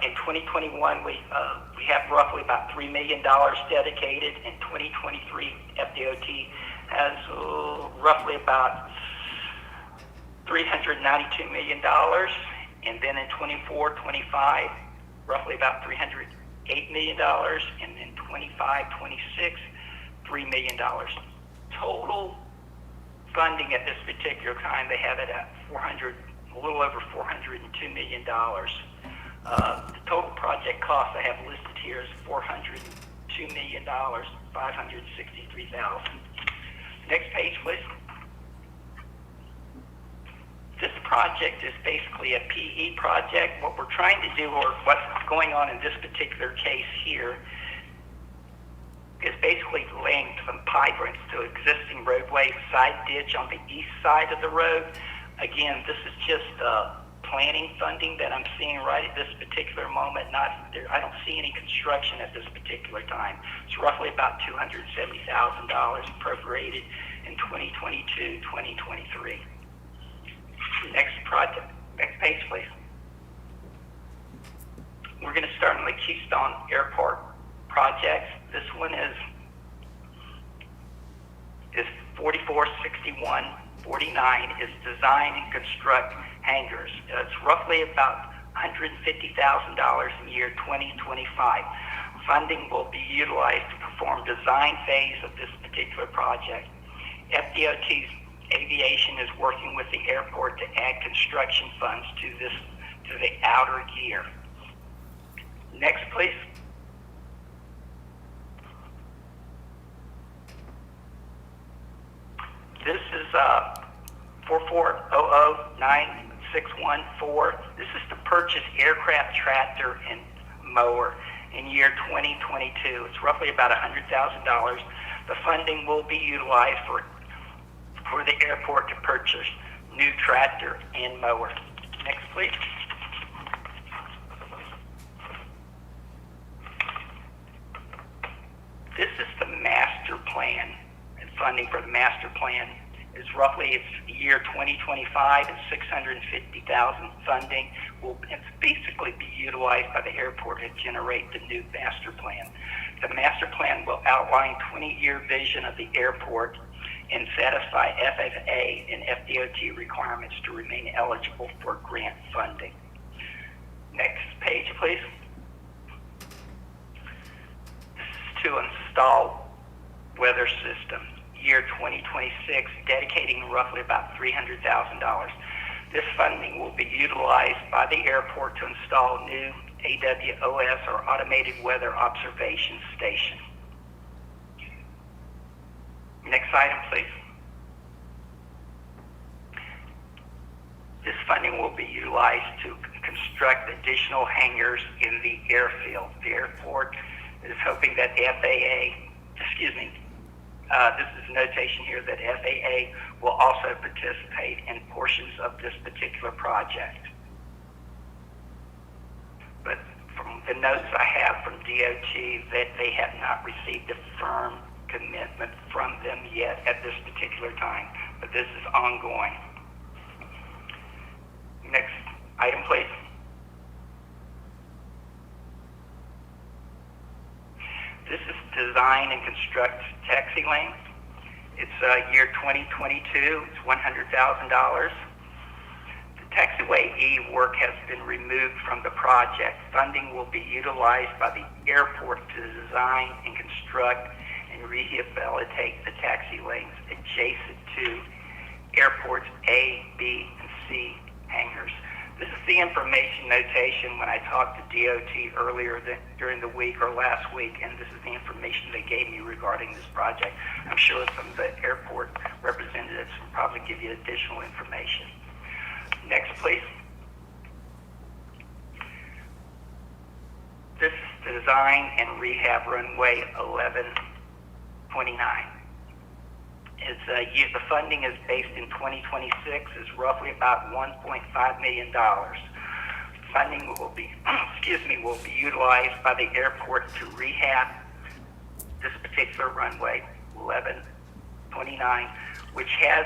In 2021, we have roughly about $3 million dedicated. In 2023, FDOT has roughly about $392 million. And then in 24, 25, roughly about $308 million. And in 25, 26, $3 million. Total funding at this particular time, they have it at a little over $402 million. The total project cost I have listed here is $402 million, $563,000. Next page, please. This project is basically a PE project. What we're trying to do, or what's going on in this particular case here, is basically laying some pipelines to existing roadway side ditch on the east side of the road. Again, this is just planning funding that I'm seeing right at this particular moment. I don't see any construction at this particular time. It's roughly about $270,000 appropriated in 2022, 2023. Next project. Next page, please. We're going to start on the Keystone Airport projects. This one is 446149 is design and construct hangars. It's roughly about $150,000 in year 2025. Funding will be utilized to perform design phase of this particular project. FDOT's Aviation is working with the airport to add construction funds to the outer year. Next, please. This is 44009-614. This is to purchase aircraft tractor and mower in year 2022. It's roughly about $100,000. The funding will be utilized for the airport to purchase new tractor and mower. Next, please. This is the master plan, and funding for the master plan is roughly, it's year 2025 and $650,000 funding will basically be utilized by the airport to generate the new master plan. The master plan will outline 20-year vision of the airport and satisfy FAA and FDOT requirements to remain eligible for grant funding. Next page, please. This is to install weather system, year 2026, dedicating roughly about $300,000. This funding will be utilized by the airport to install new AWOS, or Automated Weather Observation Station. Next item, please. This funding will be utilized to construct additional hangars in the airfield. The airport is hoping that FAA, this is a notation here that FAA will also participate in portions of this particular project. But from the notes I have from DOT, that they have not received a firm commitment from them yet at this particular time, but this is ongoing. Next item, please. This is design and construct taxi lane. It's year 2022. It's $100,000. The taxiway E work has been removed from the project. Funding will be utilized by the airport to design and construct and rehabilitate the taxi lanes adjacent to airports A, B, and C hangars. This is the information notation when I talked to DOT earlier during the week or last week, and this is the information they gave me regarding this project. I'm sure some of the airport representatives will probably give you additional information. Next, please. This is the design and rehab runway 1129. The funding is based in 2026, is roughly about $1.5 million. Funding will be, will be utilized by the airport to rehab this particular runway 1129, which has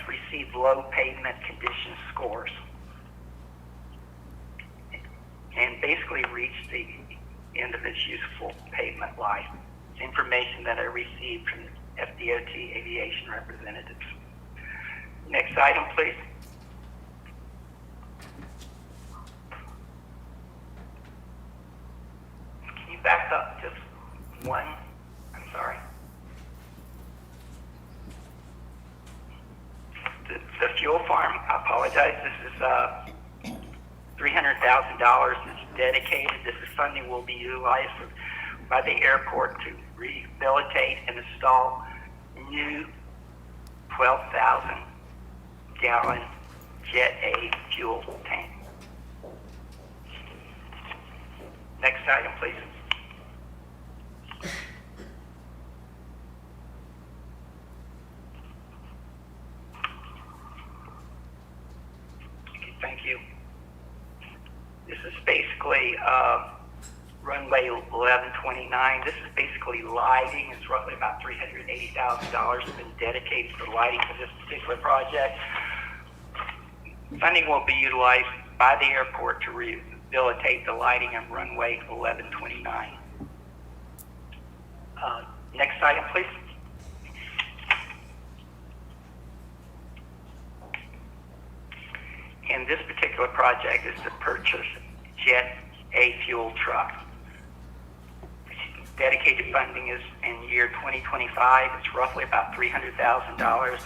received low pavement condition scores and basically reached the end of its useful pavement life. It's information that I received from FDOT aviation representatives. Next item, please. Can you back up just one? I'm sorry. The fuel farm, I apologize. This is $300,000 is dedicated. This funding will be utilized by the airport to rehabilitate and install new 12,000 gallon Jet A fuel tank. Next item, please. Okay, thank you. This is basically runway 1129. This is basically lighting. It's roughly about $380,000 has been dedicated for lighting for this particular project. Funding will be utilized by the airport to rehabilitate the lighting on runway 1129. Next item, please. And this particular project is to purchase Jet A fuel truck. Dedicated funding is in year 2025. It's roughly about $300,000.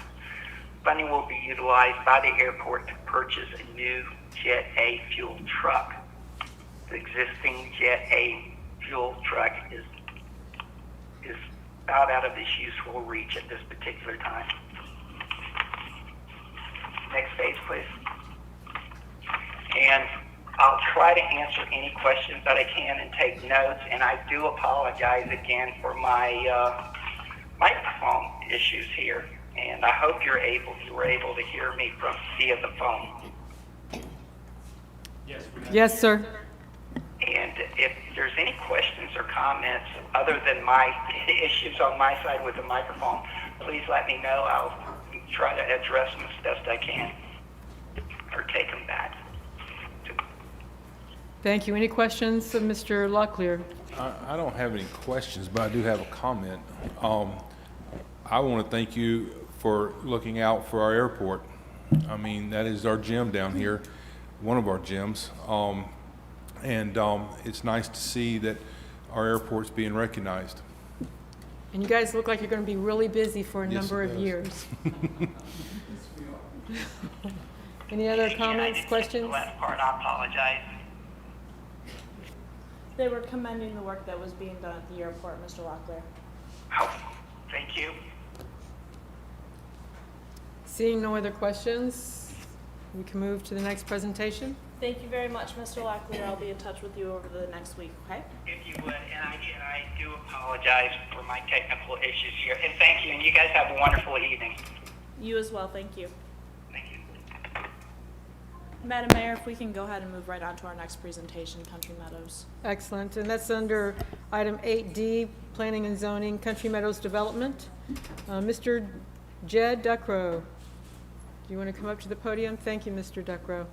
Funding will be utilized by the airport to purchase a new Jet A fuel truck. The existing Jet A fuel truck is about out of its useful reach at this particular time. Next page, please. And I'll try to answer any questions that I can and take notes, and I do apologize again for my microphone issues here, and I hope you were able to hear me via the phone. Yes, sir. And if there's any questions or comments other than my issues on my side with the microphone, please let me know. I'll try to address them as best I can or take them back. Thank you. Any questions of Mr. Locklear? I don't have any questions, but I do have a comment. I want to thank you for looking out for our airport. I mean, that is our gym down here, one of our gyms. And it's nice to see that our airport's being recognized. And you guys look like you're going to be really busy for a Yes, number it of does. years. Any other comments, questions? The last part, I apologize. They were commending the work that was being done at the airport, Mr. Locklear. Oh, thank you. Seeing no other questions, we can move to the next presentation. Thank you very much, Mr. Locklear. I'll be in touch with you over the next week, okay? If you would, and I do apologize for my technical issues here. And thank you, and you guys have a wonderful evening. You as well, thank you. Thank you. Madam Mayor, if we can go ahead and move right on to our next presentation, Country Meadows. Excellent, and that's under item 8D, Planning and Zoning, Country Meadows Development. Mr. Jed Duckrow, do you want to come up to the podium? Thank you, Mr. Duckrow.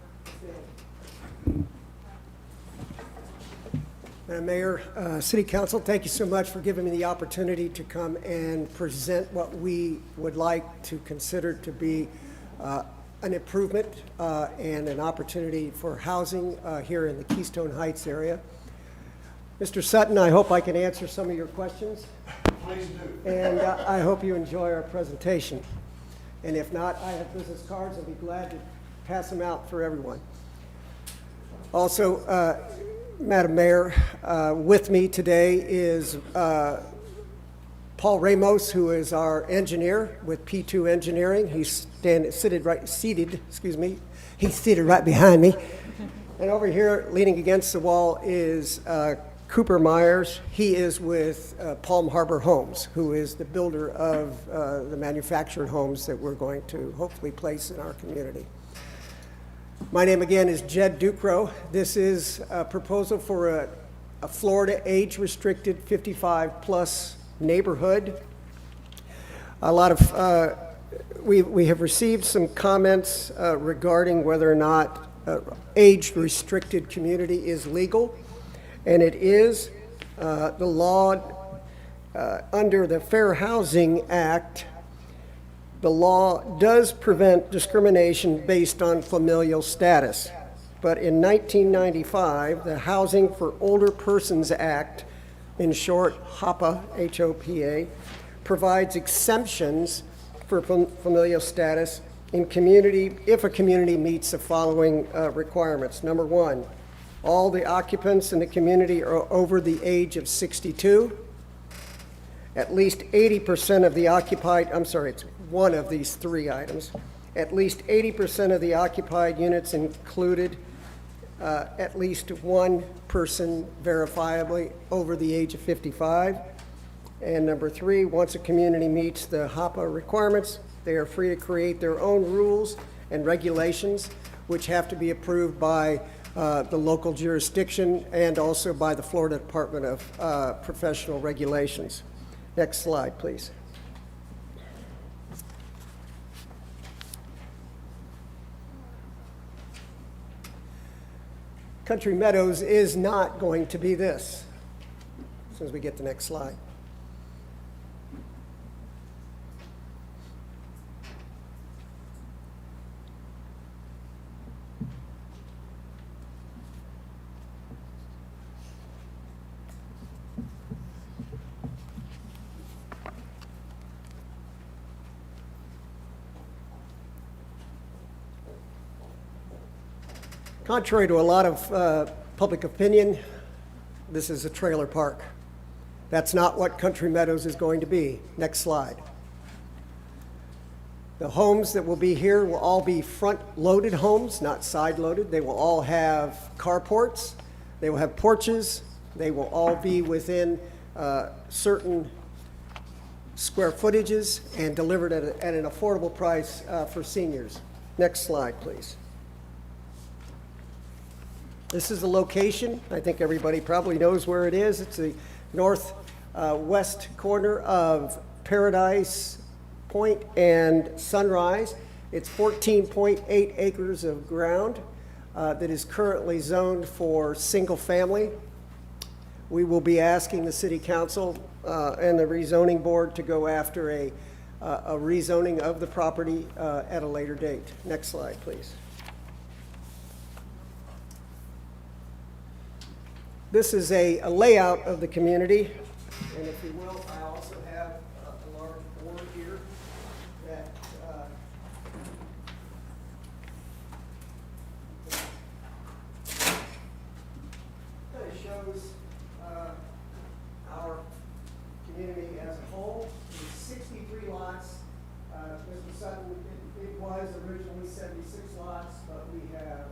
Madam Mayor, City Council, thank you so much for giving me the opportunity to come and present what we would like to consider to be an improvement and an opportunity for housing here in the Keystone Heights area. Mr. Sutton, I hope I can answer some of your questions. Please do. And I hope you enjoy our presentation. And if not, I have business cards. I'll be glad to pass them out for everyone. Also, Madam Mayor, with me today is Paul Ramos, who is our engineer with P2 Engineering. He's seated right behind me. And over here, leaning against the wall, is Cooper Myers. He is with Palm Harbor Homes, who is the builder of the manufactured homes that we're going to hopefully place in our community. My name again is Jed Ducro. This is a proposal for a Florida age-restricted 55-plus neighborhood. A lot of, we have received some comments regarding whether or not age-restricted community is legal, and it is. The law under the Fair Housing Act, the law does prevent discrimination based on familial status. But in 1995, the Housing for Older Persons Act, in short, HOPA, H-O-P-A, provides exemptions for familial status in community if a community meets the following requirements. Number one, all the occupants in the community are over the age of 62. At least 80% of the occupied, it's one of these three items. At least 80% of the occupied units included at least one person verifiably over the age of 55. And number three, once a community meets the HOPA requirements, they are free to create their own rules and regulations, which have to be approved by the local jurisdiction and also by the Florida Department of Professional Regulations. Next slide, please. Country Meadows is not going to be this, as soon as we get the next slide. Contrary to a lot of public opinion, this is a trailer park. That's not what Country Meadows is going to be. Next slide. The homes that will be here will all be front-loaded homes, not side-loaded. They will all have carports. They will have porches. They will all be within certain square footages and delivered at an affordable price for seniors. Next slide, please. This is the location. I think everybody probably knows where it is. It's the northwest corner of Paradise Point and Sunrise. It's 14.8 acres of ground that is currently zoned for single family. We will be asking the City Council and the rezoning board to go after a rezoning of the property at a later date. Next slide, please. This is a layout of the community, and if you will, I also have a large board here that kind of shows our community as a whole. It's 63 lots. Mr. Sutton, it was originally 76 lots, but we have,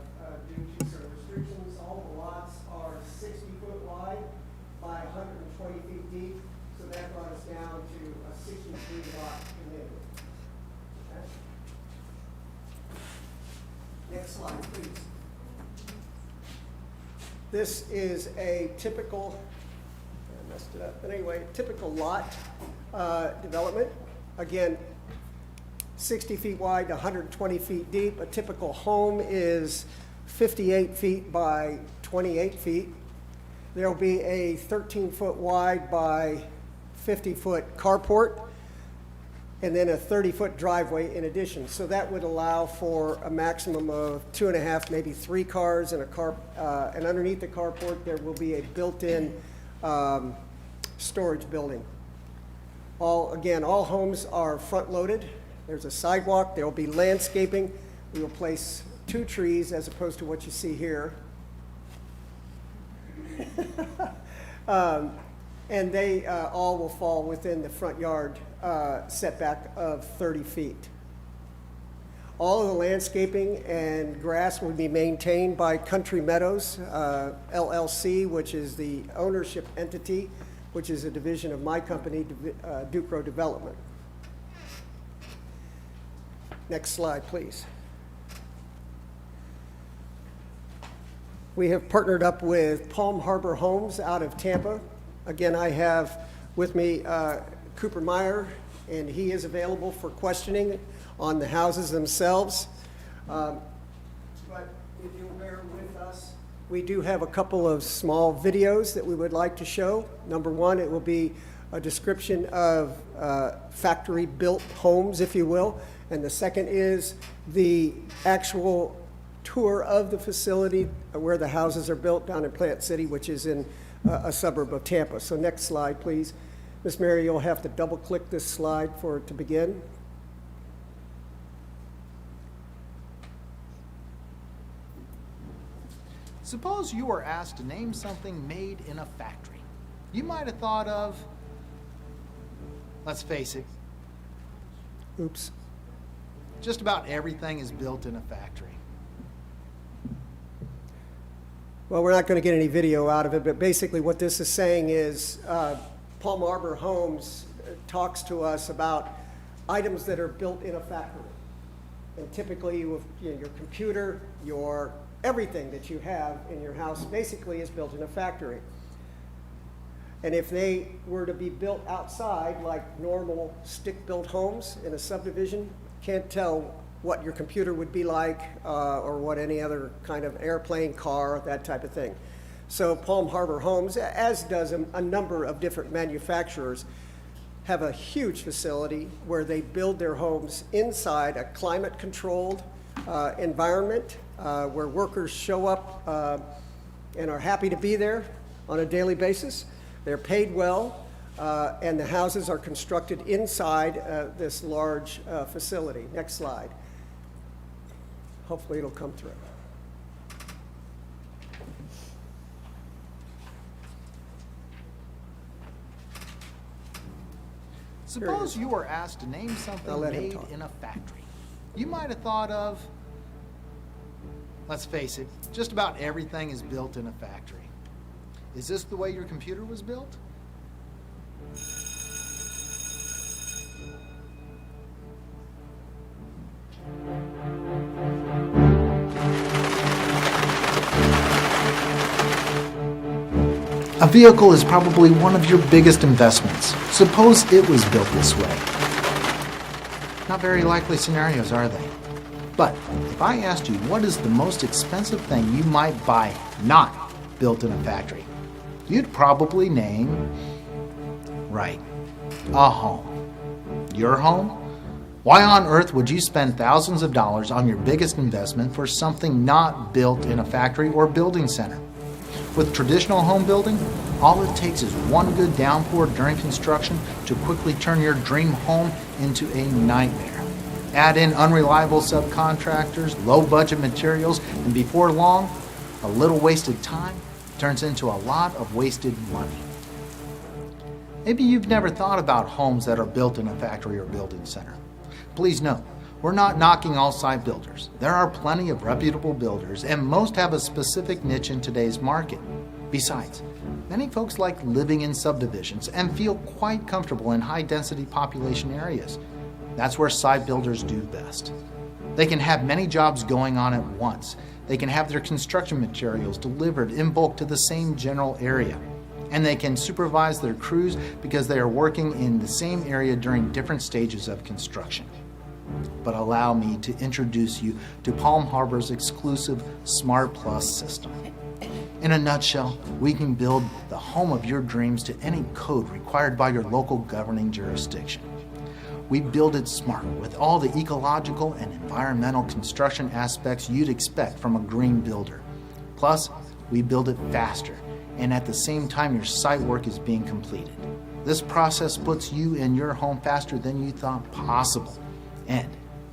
due to some restrictions, all the lots are 60-foot wide by 120 feet deep, so that brought us down to a 63-lot community. Okay. Next slide, please. This is a typical, I messed it up, but anyway, typical lot development. Again, 60 feet wide to 120 feet deep. A typical home is 58 feet by 28 feet. There'll be a 13-foot wide by 50-foot carport, and then a 30-foot driveway in addition. So that would allow for a maximum of 2.5, maybe 3 cars in a car, and underneath the carport there will be a built-in storage building. All homes are front-loaded. There's a sidewalk. There will be landscaping. We will place 2 trees as opposed to what you see here. And they all will fall within the front yard setback of 30 feet. All of the landscaping and grass will be maintained by Country Meadows, LLC, which is the ownership entity, which is a division of my company, Ducro Development. Next slide, please. We have partnered up with Palm Harbor Homes out of Tampa. Again, I have with me Cooper Meyer, and he is available for questioning on the houses themselves. But if you'll bear with us, we do have a couple of small videos that we would like to show. Number one, it will be a description of factory-built homes, if you will. And the second is the actual tour of the facility where the houses are built down in Plant City, which is in a suburb of Tampa. So next slide, please. Miss Mary, you'll have to double-click this slide for it to begin. Suppose you were asked to name something made in a factory. You might have thought of, let's face it, Oops. just about everything is built in a factory. Well, we're not going to get any video out of it, but basically what this is saying is Palm Harbor Homes talks to us about items that are built in a factory. And typically your computer, your everything that you have in your house basically is built in a factory. And if they were to be built outside like normal stick-built homes in a subdivision, can't tell what your computer would be like or what any other kind of airplane, car, that type of thing. So Palm Harbor Homes, as does a number of different manufacturers, have a huge facility where they build their homes inside a climate-controlled environment where workers show up and are happy to be there on a daily basis. They're paid well, and the houses are constructed inside this large facility. Next slide. Hopefully it'll come through. Suppose you were asked to name I'll something let him made talk. in a factory. You might have thought of, let's face it, just about everything is built in a factory. Is this the way your computer was built? A vehicle is probably one of your biggest investments. Suppose it was built this way. Not very likely scenarios, are they? But if I asked you what is the most expensive thing you might buy not built in a factory, you'd probably name, right, a home. Your home? Why on earth would you spend thousands of dollars on your biggest investment for something not built in a factory or building center? With traditional home building, all it takes is one good downpour during construction to quickly turn your dream home into a nightmare. Add in unreliable subcontractors, low-budget materials, and before long, a little wasted time turns into a lot of wasted money. Maybe you've never thought about homes that are built in a factory or building center. Please note, we're not knocking all site builders. There are plenty of reputable builders, and most have a specific niche in today's market. Besides, many folks like living in subdivisions and feel quite comfortable in high-density population areas. That's where site builders do best. They can have many jobs going on at once. They can have their construction materials delivered in bulk to the same general area. And they can supervise their crews because they are working in the same area during different stages of construction. But allow me to introduce you to Palm Harbor's exclusive Smart Plus system. In a nutshell, we can build the home of your dreams to any code required by your local governing jurisdiction. We build it smart with all the ecological and environmental construction aspects you'd expect from a green builder. Plus, we build it faster, and at the same time your site work is being completed. This process puts you in your home faster than you thought possible. And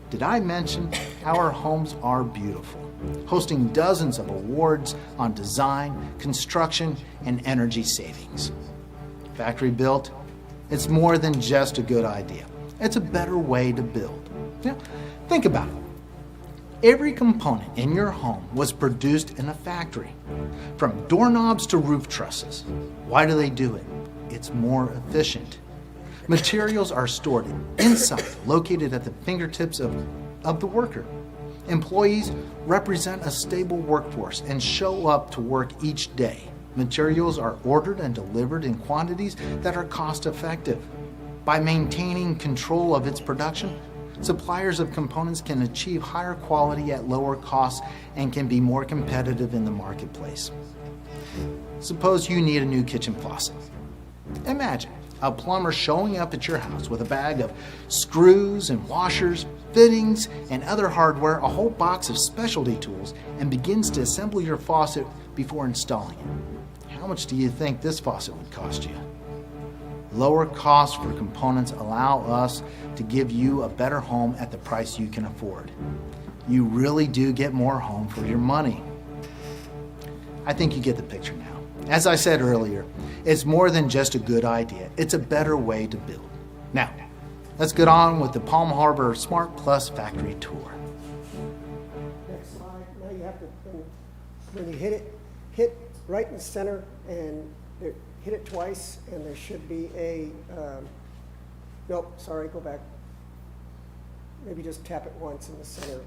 did I mention our homes are beautiful? hosting dozens of awards on design, construction, and energy savings. Factory built, it's more than just a good idea. It's a better way to build. Now, think about it. Every component in your home was produced in a factory, from doorknobs to roof trusses. Why do they do it? It's more efficient. Materials are stored inside, located at the fingertips of the worker. Employees represent a stable workforce and show up to work each day. Materials are ordered and delivered in quantities that are cost effective. By maintaining control of its production, suppliers of components can achieve higher quality at lower costs and can be more competitive in the marketplace. Suppose you need a new kitchen faucet. Imagine a plumber showing up at your house with a bag of screws and washers, fittings, and other hardware, a whole box of specialty tools, and begins to assemble your faucet before installing it. How much do you think this faucet would cost you? Lower costs for components allow us to give you a better home at the price you can afford. You really do get more home for your money. I think you get the picture now. As I said earlier, it's more than just a good idea. It's a better way to build. Now, let's get on with the Palm Harbor Smart Plus factory tour. Next slide. Now you have to, when you hit right in the center and hit it twice, and there should be a, nope, sorry, go back. Maybe just tap it once in the center.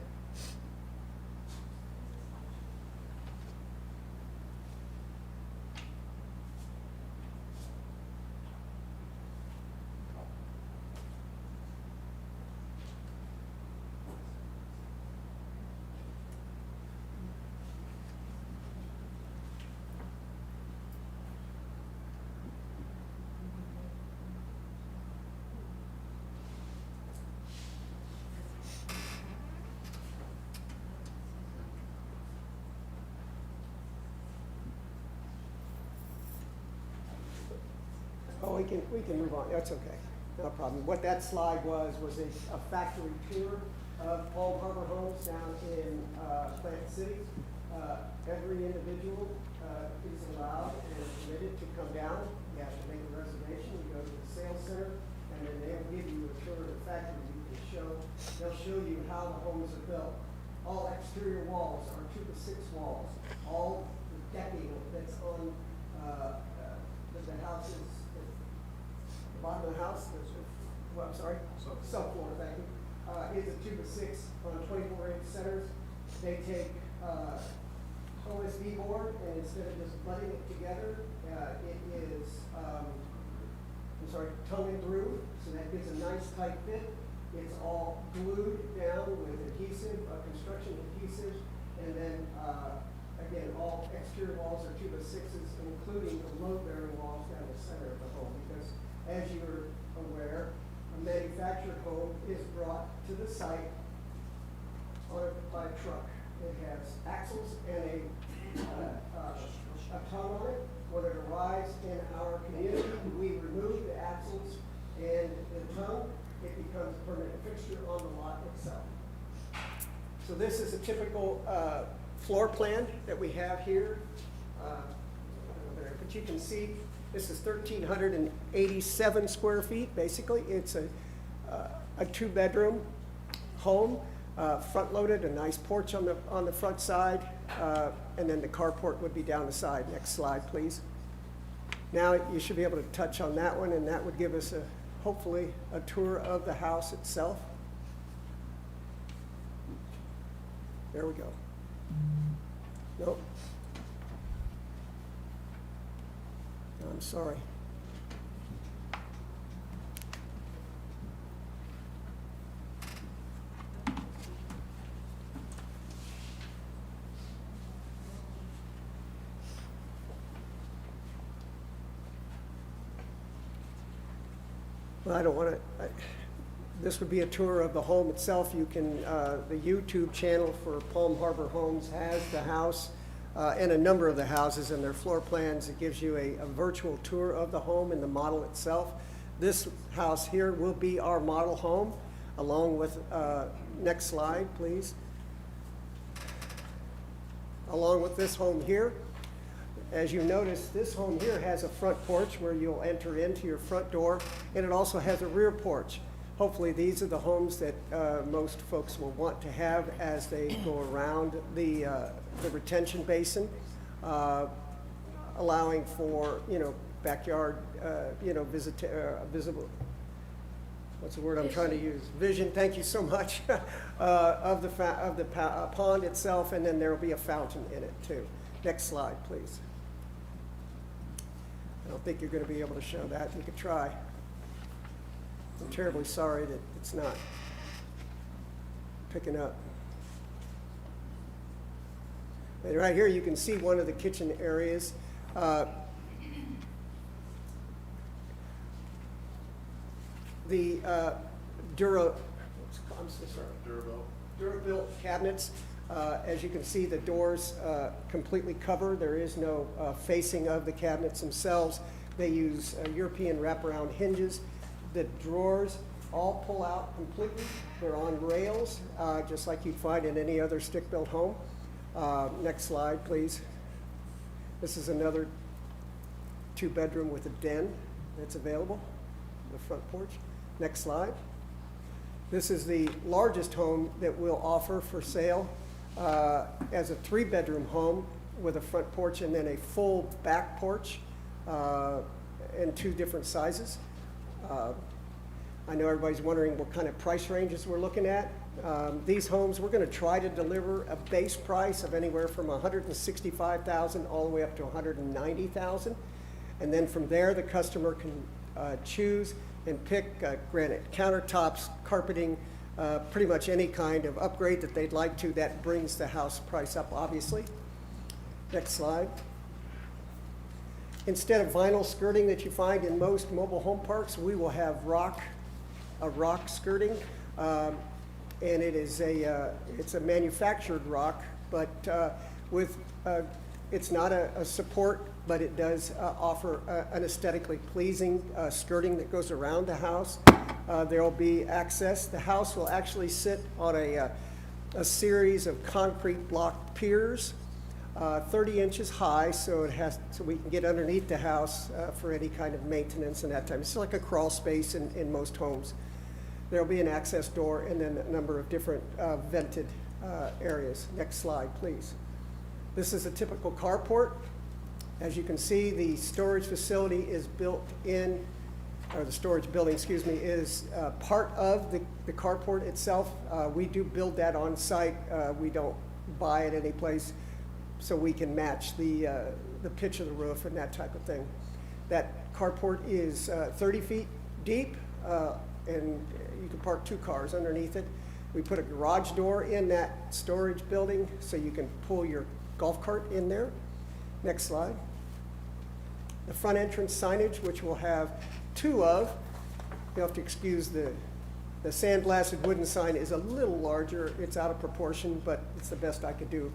Oh, we can move on. That's okay. No problem. What that slide was a factory tour of Palm Harbor Homes down in Plant City. Every individual is allowed and permitted to come down. You have to make a reservation. You go to the sales center, and then they'll give you a tour of the factory. They'll show you how the homes are built. All exterior walls are 2x6 walls. All the decking that's on the houses. The bottom of the house, well, I'm sorry, subfloor, thank you, is a 2x6 on 24-inch centers. They take OSB board, and instead of just butting it together, it is, tongue and groove, so that gives a nice tight fit. It's all glued down with adhesive, construction adhesive, and then, again, all exterior walls are 2x6s, including the load-bearing walls down the center of the home, because as you're aware, a manufactured home is brought to the site by a truck. It has axles and a tongue on it. When it arrives in our community, we remove the axles and the tongue. It becomes a permanent fixture on the lot itself. So this is a typical floor plan that we have here. But you can see this is 1,387 square feet, basically. It's a two-bedroom home, front-loaded, a nice porch on the front side, and then the carport would be down the side. Next slide, please. Now you should be able to touch on that one, and that would give us hopefully a tour of the house itself. There we go. Nope. I'm sorry. Well, I don't want to, this would be a tour of the home itself. You can, the YouTube channel for Palm Harbor Homes has the house and a number of the houses and their floor plans. It gives you a virtual tour of the home and the model itself. This house here will be our model home, along with, next slide, please. along with this home here. As you notice, this home here has a front porch where you'll enter into your front door, and it also has a rear porch. Hopefully, these are the homes that most folks will want to have as they go around the retention basin, allowing for, backyard, visible, what's the word I'm trying to use? Vision, thank you so much, of the pond itself, and then there will be a fountain in it too. Next slide, please. I don't think you're going to be able to show that. You could try. I'm terribly sorry that it's not picking up. And right here you can see one of the kitchen areas. The Durabuilt cabinets. As you can see, the doors completely cover. There is no facing of the cabinets themselves. They use European wraparound hinges. The drawers all pull out completely. They're on rails, just like you'd find in any other stick-built home. Next slide, please. This is another 2-bedroom with a den that's available, the front porch. Next slide. This is the largest home that we'll offer for sale as a 3-bedroom home with a front porch and then a full back porch in 2 different sizes. I know everybody's wondering what kind of price ranges we're looking at. These homes, we're going to try to deliver a base price of anywhere from $165,000 all the way up to $190,000. And then from there, the customer can choose and pick granite countertops, carpeting, pretty much any kind of upgrade that they'd like to. That brings the house price up, obviously. Next slide. Instead of vinyl skirting that you find in most mobile home parks, we will have a rock skirting. And it is it's a manufactured rock, but it's not a support, but it does offer an aesthetically pleasing skirting that goes around the house. There will be access. The house will actually sit on a series of concrete block piers, 30 inches high, so we can get underneath the house for any kind of maintenance and that type. It's like a crawl space in most homes. There'll be an access door and then a number of different vented areas. Next slide, please. This is a typical carport. As you can see, the storage facility is built in, or the storage building, excuse me, is part of the carport itself. We do build that on site. We don't buy it any place, so we can match the pitch of the roof and that type of thing. That carport is 30 feet deep, and you can park 2 cars underneath it. We put a garage door in that storage building so you can pull your golf cart in there. Next slide. The front entrance signage, which we'll have 2 of. You'll have to excuse the sandblasted wooden sign is a little larger. It's out of proportion, but it's the best I could do.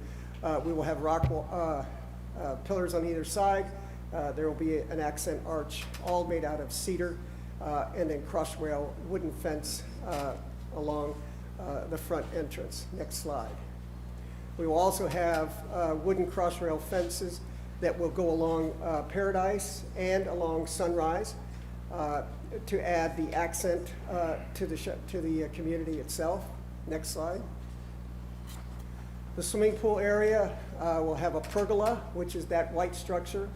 We will have rock pillars on either side. There will be an accent arch, all made out of cedar, and then cross rail wooden fence along the front entrance. Next slide. We will also have wooden cross rail fences that will go along Paradise and along Sunrise to add the accent to the community itself. Next slide. The swimming pool area will have a pergola, which is that white structure.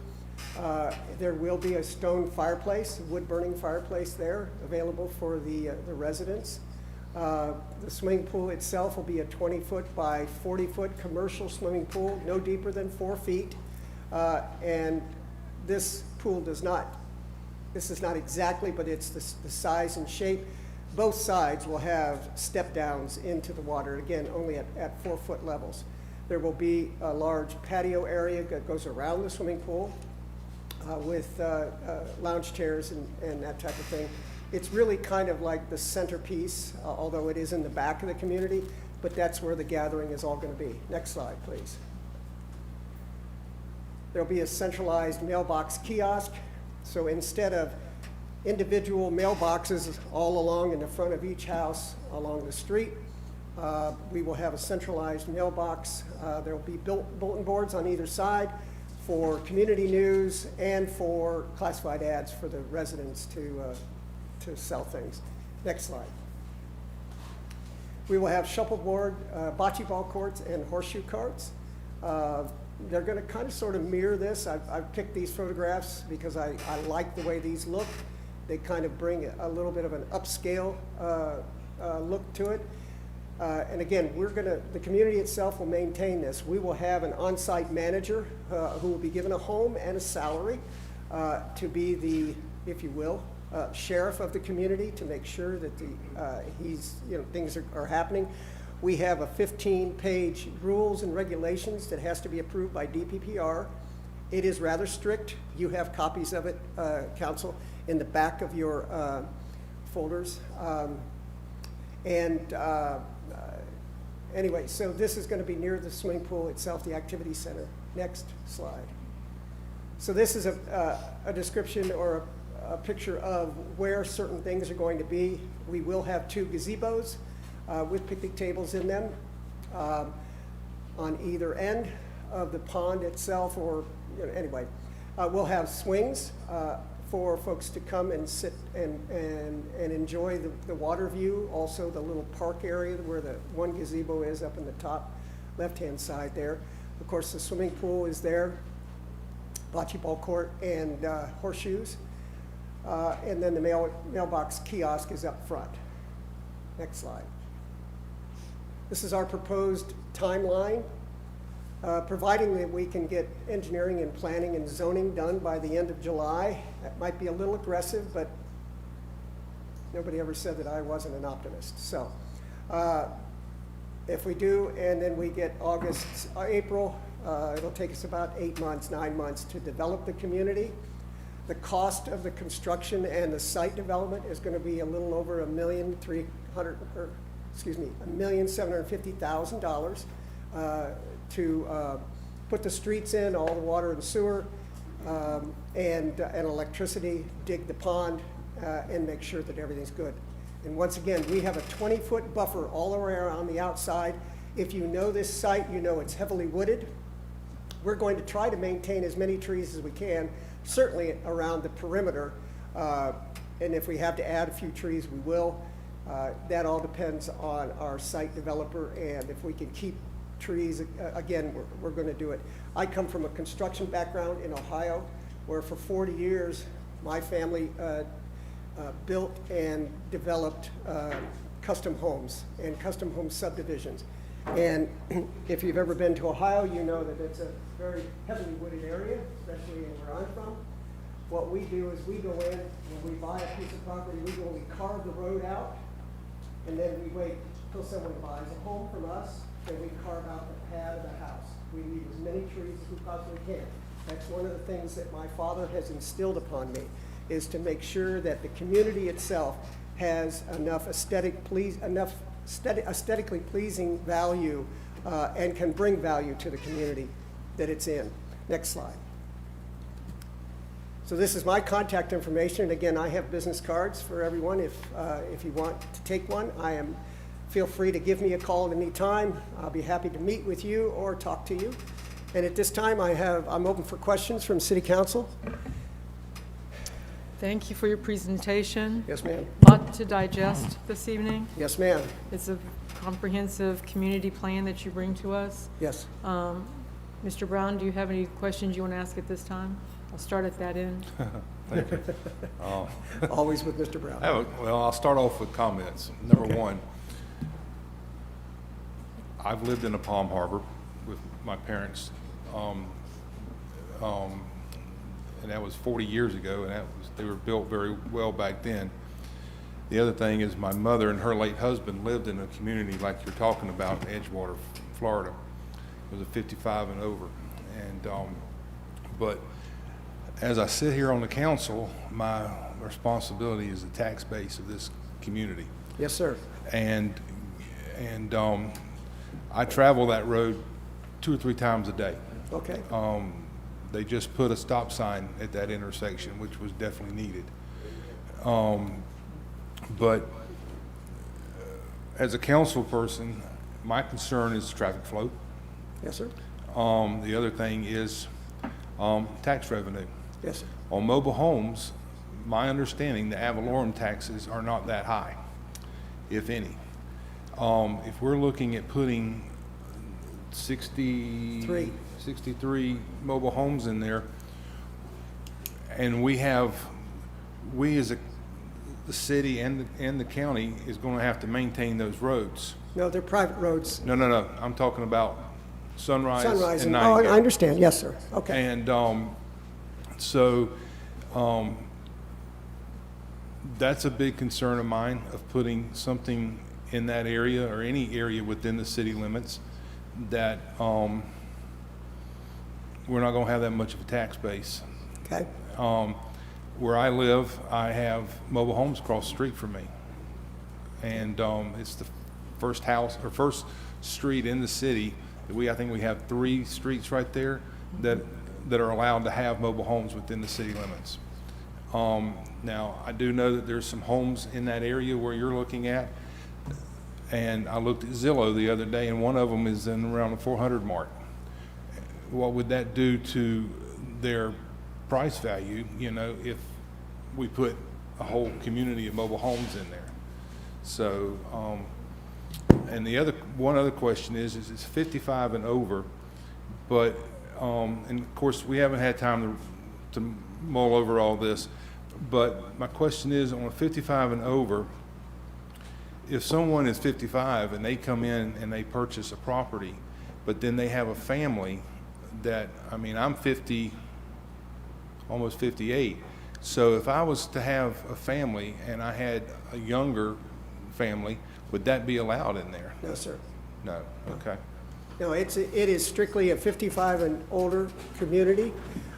There will be a stone fireplace, wood-burning fireplace there, available for the residents. The swimming pool itself will be a 20-foot by 40-foot commercial swimming pool, no deeper than 4 feet. And this pool this is not exactly, but it's the size and shape. Both sides will have step downs into the water, again, only at 4-foot levels. There will be a large patio area that goes around the swimming pool with lounge chairs and that type of thing. It's really kind of like the centerpiece, although it is in the back of the community, but that's where the gathering is all going to be. Next slide, please. There'll be a centralized mailbox kiosk. So instead of individual mailboxes all along in the front of each house along the street, We will have a centralized mailbox. There will be bulletin boards on either side for community news and for classified ads for the residents to sell things. Next slide. We will have shuffleboard, bocce ball courts, and horseshoe carts. They're going to kind of sort of mirror this. I've picked these photographs because I like the way these look. They kind of bring a little bit of an upscale look to it. And again, the community itself will maintain this. We will have an on-site manager who will be given a home and a salary to be the, if you will, sheriff of the community to make sure that things are happening. We have a 15-page rules and regulations that has to be approved by DPPR. It is rather strict. You have copies of it, Council, in the back of your folders. Anyway, so this is going to be near the swimming pool itself, the activity center. Next slide. So this is a description or a picture of where certain things are going to be. We will have 2 gazebos with picnic tables in them on either end of the pond itself, or anyway. We'll have swings for folks to come and sit and enjoy the water view. Also the little park area where the one gazebo is up in the top left-hand side there. Of course, the swimming pool is there, bocce ball court, and horseshoes. And then the mailbox kiosk is up front. Next slide. This is our proposed timeline. Providing that we can get engineering and planning and zoning done by the end of July. That might be a little aggressive, but nobody ever said that I wasn't an optimist. So if we do, and then we get April, it'll take us about 8 months, 9 months to develop the community. The cost of the construction and the site development is going to be a little over $1,750,000 to put the streets in, all the water and sewer, and electricity, dig the pond, and make sure that everything's good. And once again, we have a 20-foot buffer all around on the outside. If you know this site, you know it's heavily wooded. We're going to try to maintain as many trees as we can, certainly around the perimeter. And if we have to add a few trees, we will. That all depends on our site developer, and if we can keep trees, again, we're going to do it. I come from a construction background in Ohio, where for 40 years, my family built and developed custom homes and custom home subdivisions. And if you've ever been to Ohio, you know that it's a very heavily wooded area, especially where I'm from. What we do is we go in, when we buy a piece of property, we carve the road out, and then we wait till someone buys a home from us, and we carve out the pad of the house. We leave as many trees as we possibly can. That's one of the things that my father has instilled upon me, is to make sure that the community itself has enough aesthetically pleasing value and can bring value to the community that it's in. Next slide. So this is my contact information. And again, I have business cards for everyone. If you want to take one, feel free to give me a call at any time. I'll be happy to meet with you or talk to you. And at this time, I'm open for questions from City Council. Thank you for your presentation. Yes, ma'am. A lot to digest this evening. Yes, ma'am. It's a comprehensive community plan that you bring to us. Yes. Mr. Brown, do you have any questions you want to ask at this time? I'll start at that end. Thank you. Always with Mr. Brown. I'll start off with comments. Number one, I've lived in a Palm Harbor with my parents, and that was 40 years ago, and they were built very well back then. The other thing is my mother and her late husband lived in a community like you're talking about in Edgewater, Florida. It was a 55 and over. And but as I sit here on the council, my responsibility is the tax base of this community. Yes, sir. And I travel that road 2 or 3 times a day. Okay. They just put a stop sign at that intersection, which was definitely needed. But as a council person, my concern is traffic flow. Yes, sir. The other thing is tax revenue. Yes, sir. On mobile homes, my understanding, the ad valorem taxes are not that high, if any. If we're looking at putting 63 mobile homes in there, and we as the city and the county is going to have to maintain those roads. No, they're private roads. No, I'm talking about Sunrise Sunrise and and, oh, Nightingale. I understand, yes, sir, okay. And so that's a big concern of mine, of putting something in that area or any area within the city limits that we're not going to have that much of a tax base. Okay, Where I live, I have mobile homes across the street from me. And it's the first house or first street in the city. I think we have 3 streets right there that are allowed to have mobile homes within the city limits. Now, I do know that there's some homes in that area where you're looking at, and I looked at Zillow the other day, and one of them is in around the 400 mark. What would that do to their price value, if we put a whole community of mobile homes in there? So, and one other question is it's 55 and over, but, and of course, we haven't had time to mull over all this, but my question is, on a 55 and over, if someone is 55 and they come in and they purchase a property, but then they have a family I'm 50, almost 58, so if I was to have a family and I had a younger family, would that be allowed in there? no, sir. No, okay. No, it is strictly a 55 and older community.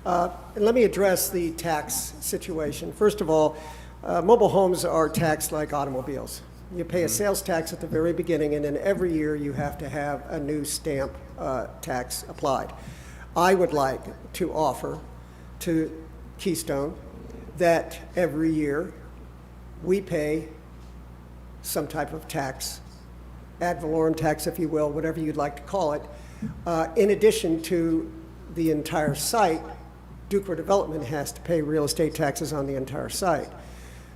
And let me address the tax situation. First of all, mobile homes are taxed like automobiles. You pay a sales tax at the very beginning, and then every year you have to have a new stamp tax applied. I would like to offer to Keystone that every year we pay some type of tax, ad valorem tax, if you will, whatever you'd like to call it. In addition to the entire site, Duke Development has to pay real estate taxes on the entire site.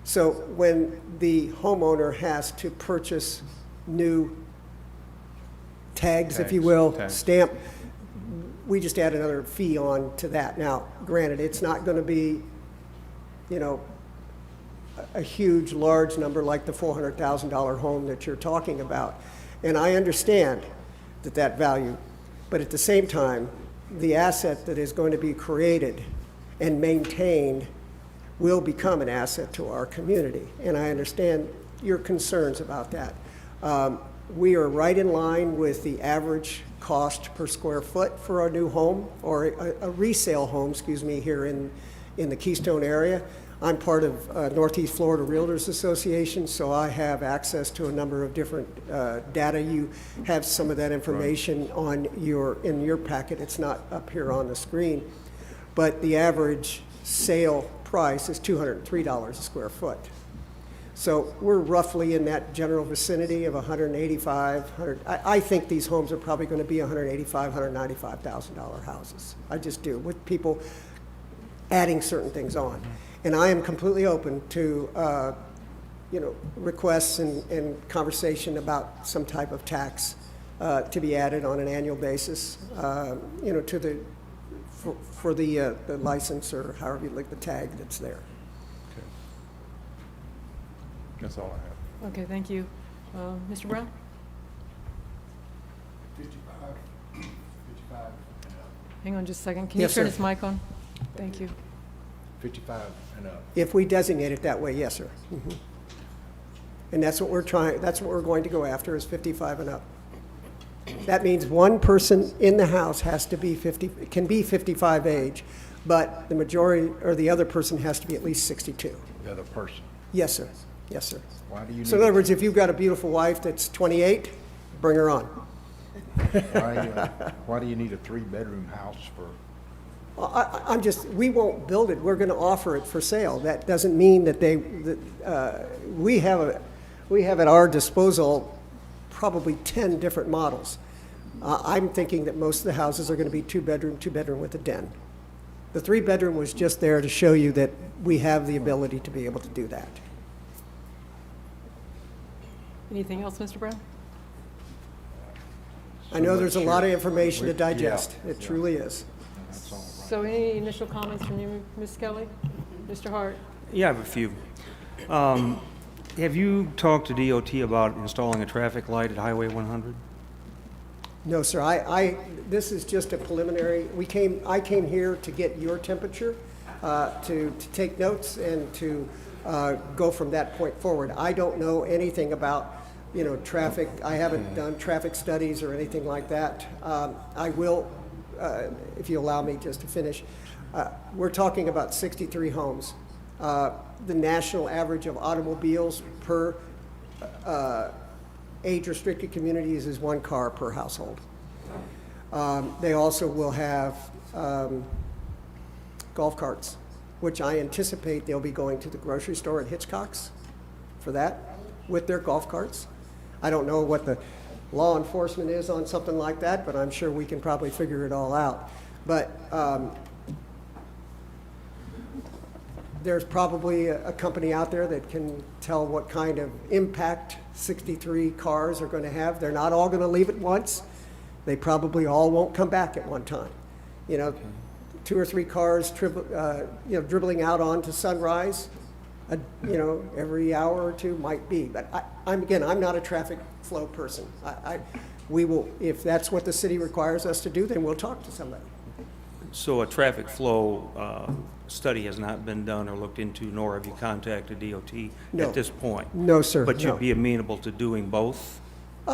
So when the homeowner has to purchase new tags, if you will, stamp, we just add another fee on to that. Now, granted, it's not going to be, a huge, large number like the $400,000 home that you're talking about. And I understand that value, but at the same time, the asset that is going to be created and maintained will become an asset to our community. And I understand your concerns about that. We are right in line with the average cost per square foot for our new home, or a resale home, here in the Keystone area. I'm part of Northeast Florida Realtors Association, so I have access to a number of different data. You have some of that information in your packet. It's not up here on the screen, but the average sale price is $203 a square foot. So we're roughly in that general vicinity of $185,000. I think these homes are probably going to be $185,000, $195,000 houses. I just do, with people adding certain things on. And I am completely open to, requests and conversation about some type of tax to be added on an annual basis, to the for the license, or however you like the tag that's there. Okay. That's all I have. Okay, thank you. Mr. Brown? 55. Hang on just a second. Can you Yes, turn sir. his mic on? Thank you. 55 and up. If we designate it that way, yes, sir. Mhm. And that's what we're going to go after, is 55 and up. That means one person in the house has to be 55 age, but the majority, or the other person has to be at least 62. The other person. Yes, sir. Yes, sir. Why do you need? So in other words, if you've got a beautiful wife that's 28, bring her on. Why do you need a 3-bedroom house for? We won't build it. We're going to offer it for sale. That doesn't mean that we have at our disposal probably 10 different models. I'm thinking that most of the houses are going to be two-bedroom with a den. The three-bedroom was just there to show you that we have the ability to be able to do that. Anything else, Mr. Brown? I know there's a lot of information to digest. It truly is. So any initial comments from you, Ms. Kelly? Mr. Hart? Yeah, I have a few. Have you talked to DOT about installing a traffic light at Highway 100? No, sir. This is just a preliminary. I came here to get your temperature, to take notes, and to go from that point forward. I don't know anything about, traffic. I haven't done traffic studies or anything like that. I will, if you allow me just to finish. We're talking about 63 homes. The national average of automobiles per age-restricted communities is 1 car per household. They also will have golf carts, which I anticipate they'll be going to the grocery store at Hitchcock's for that with their golf carts. I don't know what the law enforcement is on something like that, but I'm sure we can probably figure it all out. But there's probably a company out there that can tell what kind of impact 63 cars are going to have. They're not all going to leave at once. They probably all won't come back at one time. 2 or 3 cars dribbling out onto Sunrise, every hour or two might be. But I'm not a traffic flow person. We will, if that's what the city requires us to do, then we'll talk to somebody. So a traffic flow study has not been done or looked into, nor have you contacted DOT No. at this point? No, sir. But no. you'd be amenable to doing both?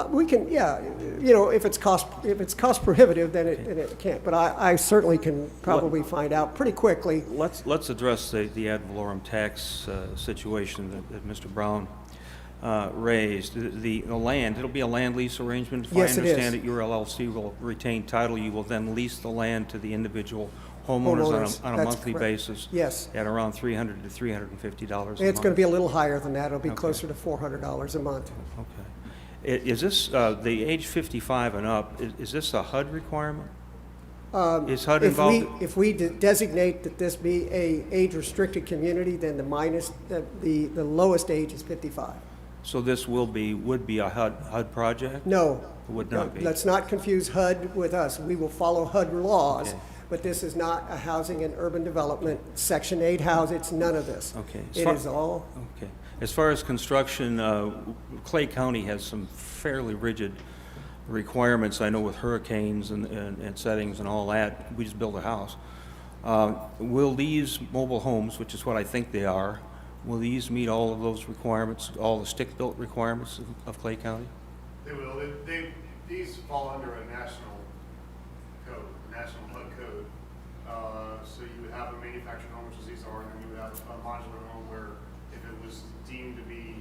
We can, yeah. If it's cost prohibitive, then it can't. But I certainly can probably find out pretty quickly. Let's address the ad valorem tax situation that Mr. Brown raised. The land, it'll be a land lease arrangement? Yes, it is. If I understand it, your LLC will retain title. You will then lease the land to the individual homeowners on a That's monthly correct. basis? Yes. At around $300 to $350 a month? It's going to be a little higher than that. It'll be Okay. closer to $400 a month. Okay. Is this, the age 55 and up, is this a HUD requirement? Is HUD involved? If we designate that this be a age-restricted community, then the lowest age is 55. So this would be a HUD project? No. It would not be? Let's not confuse HUD with us. We will follow HUD laws, Okay. but this is not a housing and urban development, Section 8 house. It's none of this. Okay. It is all, Okay. As far as construction, Clay County has some fairly rigid requirements. I know with hurricanes and settings and all that, we just build a house. Will these mobile homes, which is what I think they are, will these meet all of those requirements, all the stick-built requirements of Clay County? They will. These fall under a national code, national HUD code. So you would have a manufactured home, which is these are, and then you would have a modular home where if it was deemed to be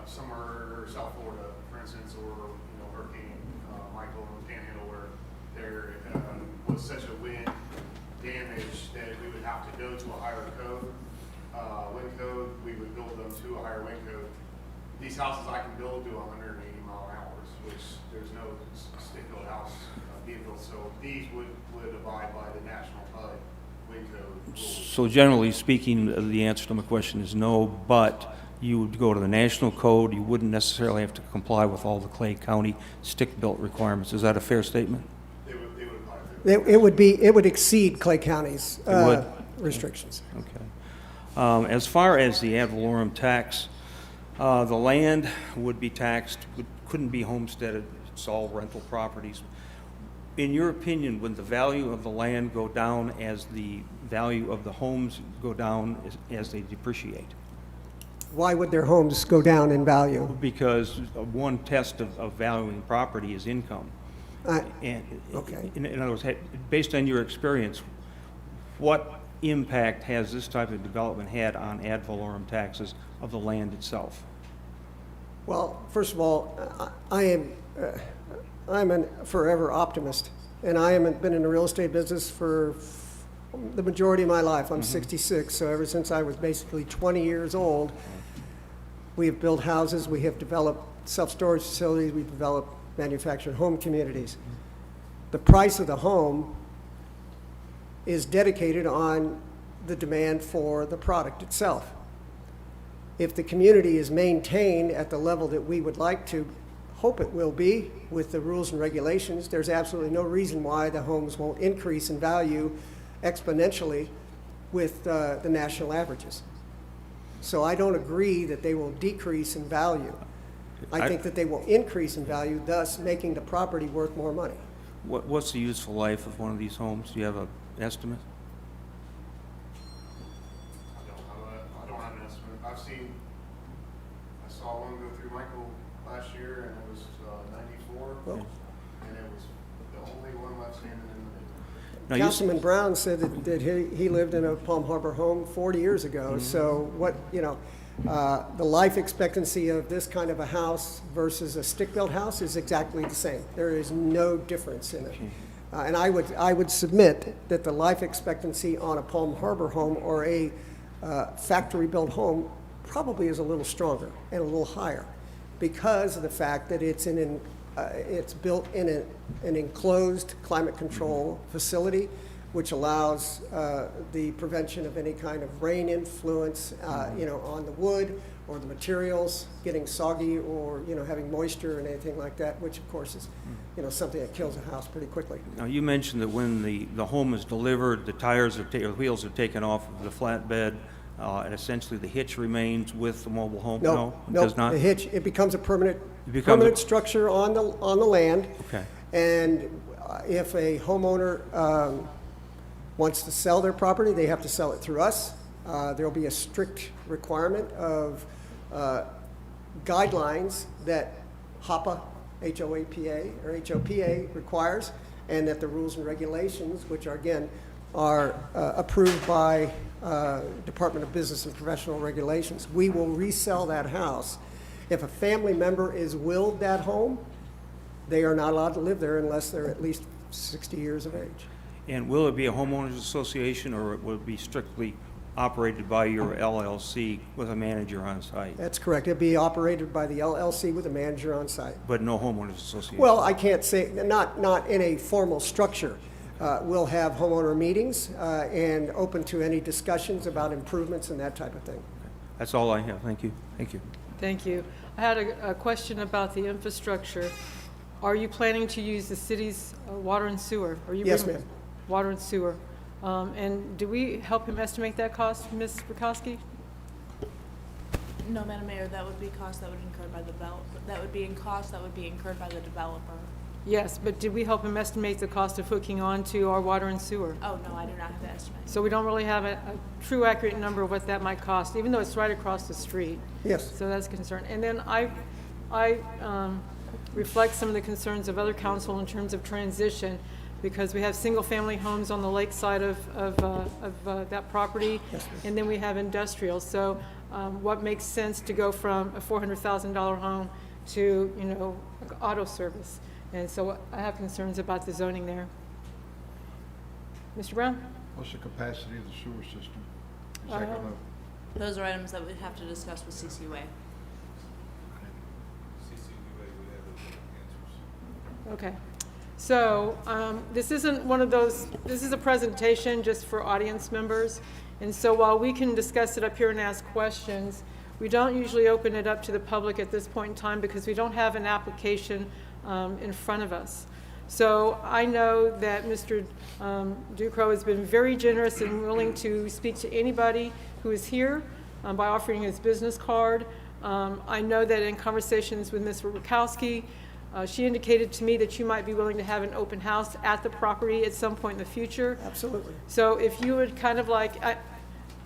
somewhere South Florida, for instance, or Hurricane Michael in the Panhandle, where there was such a wind damage that we would have to go to a higher code, wind code. We would build them to a higher wind code. These houses I can build to 180 mile an hour, which there's no stick-built house being built. So these would abide by the national HUD wind code rules. So generally speaking, the answer to my question is no, but you would go to the national code. You wouldn't necessarily have to comply with all the Clay County stick-built requirements. Is that a fair statement? They would apply to it would exceed Clay County's restrictions. Okay. As far as the ad valorem tax, the land would be taxed, couldn't be homesteaded. It's all rental properties. In your opinion, would the value of the land go down as the value of the homes go down as they depreciate? Why would their homes go down in value? Because one test of valuing property is income. Okay. In other words, based on your experience, what impact has this type of development had on ad valorem taxes of the land itself? Well, first of all, I'm a forever optimist, and I haven't been in the real estate business for the majority of my life. I'm 66, so ever since I was basically 20 years old, we have built houses, we have developed self-storage facilities, we've developed manufactured home communities. The price of the home is dedicated on the demand for the product itself. If the community is maintained at the level that we would like to hope it will be with the rules and regulations, there's absolutely no reason why the homes won't increase in value exponentially with the national averages. So I don't agree that they will decrease in value. I think that they will increase in value, thus making the property worth more money. What's the useful life of one of these homes? Do you have an estimate? I don't have an estimate. I saw one go through Michael last year, and it was 94, Well, and it was the only one left standing in the neighborhood. Now, you Councilman Brown said that he lived in a Palm Harbor home 40 years ago. So what, the life expectancy of this kind of a house versus a stick-built house is exactly the same. There is no difference in it. And I would submit that the life expectancy on a Palm Harbor home or a factory-built home probably is a little stronger and a little higher because of the fact that it's built in an enclosed climate control facility, which allows the prevention of any kind of rain influence, on the wood or the materials getting soggy or, having moisture and anything like that, which of course is, something that kills a house pretty quickly. Now, you mentioned that when the home is delivered, the wheels are taken off of the flatbed, and essentially the hitch remains with the mobile home? No, it does not? the hitch, it becomes a permanent becomes structure on the land. Okay. And if a homeowner wants to sell their property, they have to sell it through us. There'll be a strict requirement of guidelines that HOPA, H-O-A-P-A, or H-O-P-A requires, and that the rules and regulations, which are approved by Department of Business and Professional Regulations. We will resell that house. If a family member is willed that home, they are not allowed to live there unless they're at least 60 years of age. And will it be a homeowners association, or will it be strictly operated by your LLC with a manager on site? That's correct. It'd be operated by the LLC with a manager on site. But no homeowners association? Well, I can't say, not in a formal structure. We'll have homeowner meetings and open to any discussions about improvements and that type of thing. That's all I have. Thank you. Thank you. Thank you. I had a question about the infrastructure. Are you planning to use the city's water and sewer? Yes, ma'am. Water and sewer. And do we help him estimate that cost, Ms. Bukowski? No, Madam Mayor, that would be cost that would incur by the that would be incurred by the developer. Yes, but did we help him estimate the cost of hooking on to our water and sewer? Oh, no, I do not have the estimate. So we don't really have a true accurate number of what that might cost, even though it's right across the street. Yes. So that's a concern. And then I reflect some of the concerns of other council in terms of transition, because we have single-family homes on the lake side of that property, and then we have industrial. So what makes sense to go from a $400,000 home to, auto service? And so I have concerns about the zoning there. Mr. Brown? What's the capacity of the sewer system? Is that gonna? Those are items that we'd have to discuss with CCUA. Okay. So this isn't one of those, this is a presentation just for audience members. And so while we can discuss it up here and ask questions, we don't usually open it up to the public at this point in time because we don't have an application in front of us. So I know that Mr. Ducrow has been very generous and willing to speak to anybody who is here by offering his business card. I know that in conversations with Ms. Rukowski, she indicated to me that you might be willing to have an open house at the property at some point in the future. Absolutely. So if you would kind of like,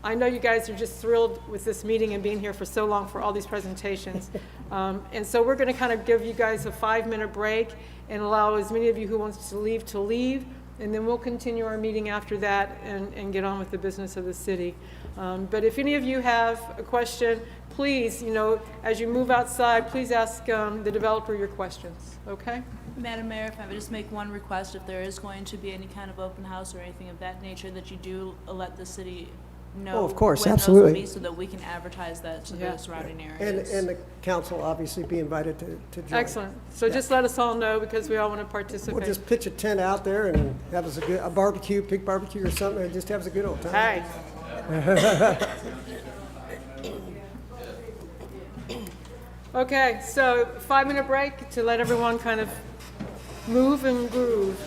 I know you guys are just thrilled with this meeting and being here for so long for all these presentations. And so we're going to kind of give you guys a 5-minute break and allow as many of you who wants to leave, and then we'll continue our meeting after that and get on with the business of the city. But if any of you have a question, please, as you move outside, please ask the developer your questions, okay? Madam Mayor, if I would just make one request, if there is going to be any kind of open house or anything of that nature, that you do let the city know Oh, of course, when absolutely. those will be so that we can advertise that to Yeah. the surrounding And, areas. and the council obviously be invited to join. Excellent. So just let us all know because we all want to participate. We'll just pitch a tent out there and have us a barbecue, pig barbecue or something, and just have us a good old time. Hey. Okay, so 5-minute break to let everyone kind of move and groove.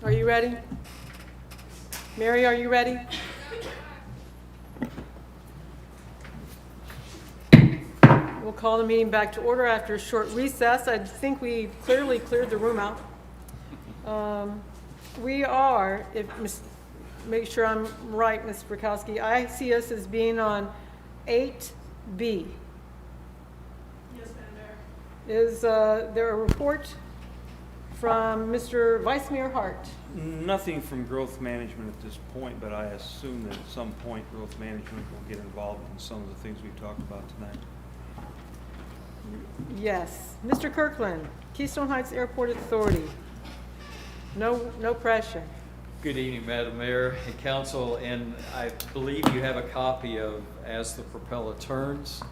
Are you ready? Mary, are you ready? We'll call the meeting back to order after a short recess. I think we clearly cleared the room out. We are, make sure I'm right, Ms. Rakowski, I see us as being on 8B. Yes, Madam Mayor. Is there a report from Mr. Vice Mayor Hart? Nothing from growth management at this point, but I assume that at some point growth management will get involved in some of the things we've talked about tonight. Yes. Mr. Kirkland, Keystone Heights Airport Authority. No pressure. Good evening, Madam Mayor and Council, and I believe you have a copy of As the Propeller Turns.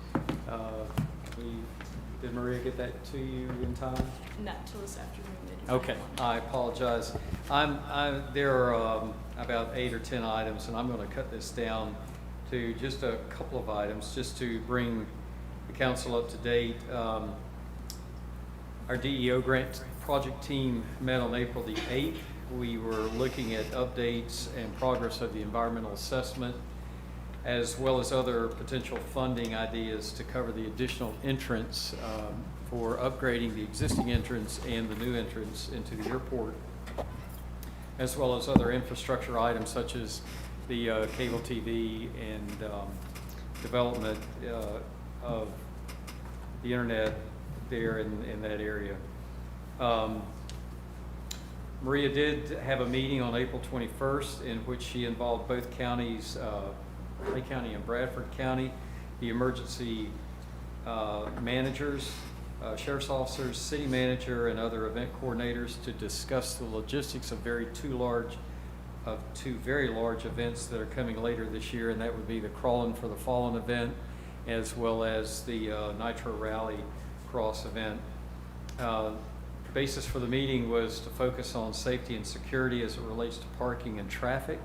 Did Maria get that to you in time? Not till this afternoon. Okay, I apologize. There are about 8 or 10 items, and I'm going to cut this down to just a couple of items, just to bring the council up to date. Our DEO grant project team met on April the 8th. We were looking at updates and progress of the environmental assessment, as well as other potential funding ideas to cover the additional entrance for upgrading the existing entrance and the new entrance into the airport, as well as other infrastructure items such as the cable TV and development of the internet there in that area. Maria did have a meeting on April 21st in which she involved both counties, Clay County and Bradford County, the emergency managers, sheriff's officers, city manager, and other event coordinators to discuss the logistics of two very large events that are coming later this year, and that would be the Crawling for the Fallen event, as well as the Nitro Rally Cross event. The basis for the meeting was to focus on safety and security as it relates to parking and traffic.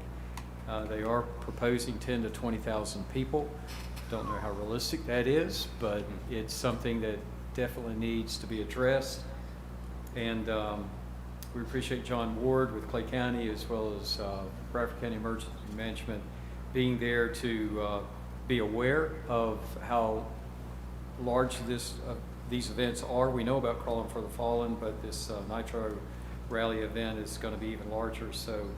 They are proposing 10 to 20,000 people. Don't know how realistic that is, but it's something that definitely needs to be addressed. And we appreciate John Ward with Clay County as well as Bradford County Emergency Management being there to be aware of how large these events are. We know about Crawling for the Fallen, but this Nitro Rally event is going to be even larger. So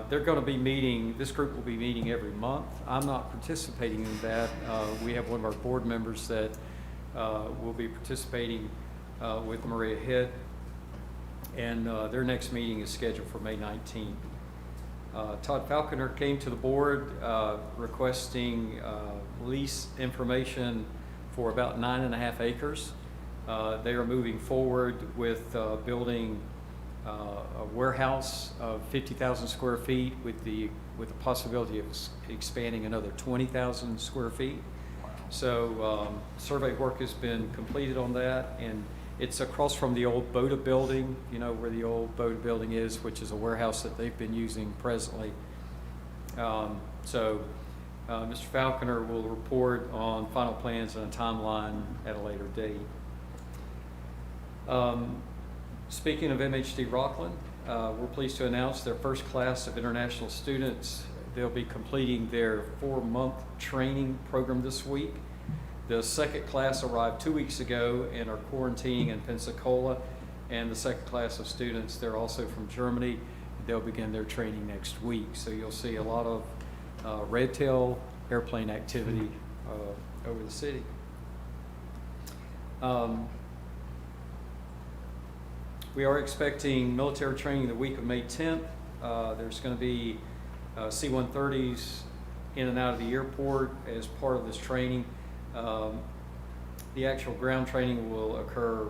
they're going to be meeting, this group will be meeting every month. I'm not participating in that. We have one of our board members that will be participating with Maria Hitt, and their next meeting is scheduled for May 19th. Todd Falconer came to the board requesting lease information for about 9.5 acres. They are moving forward with building a warehouse of 50,000 square feet with the possibility of expanding another 20,000 square feet. So survey work has been completed on that, and it's across from the old Boda building, you know where the old Boda building is, which is a warehouse that they've been using presently. Mr. Falconer will report on final plans and a timeline at a later date. Speaking of MHD Rockland, we're pleased to announce their first class of international students. They'll be completing their 4-month training program this week. The second class arrived 2 weeks ago and are quarantining in Pensacola. And the second class of students, they're also from Germany. They'll begin their training next week. So you'll see a lot of red tail airplane activity over the city. We are expecting military training the week of May 10th. There's going to be C-130s in and out of the airport as part of this training. The actual ground training will occur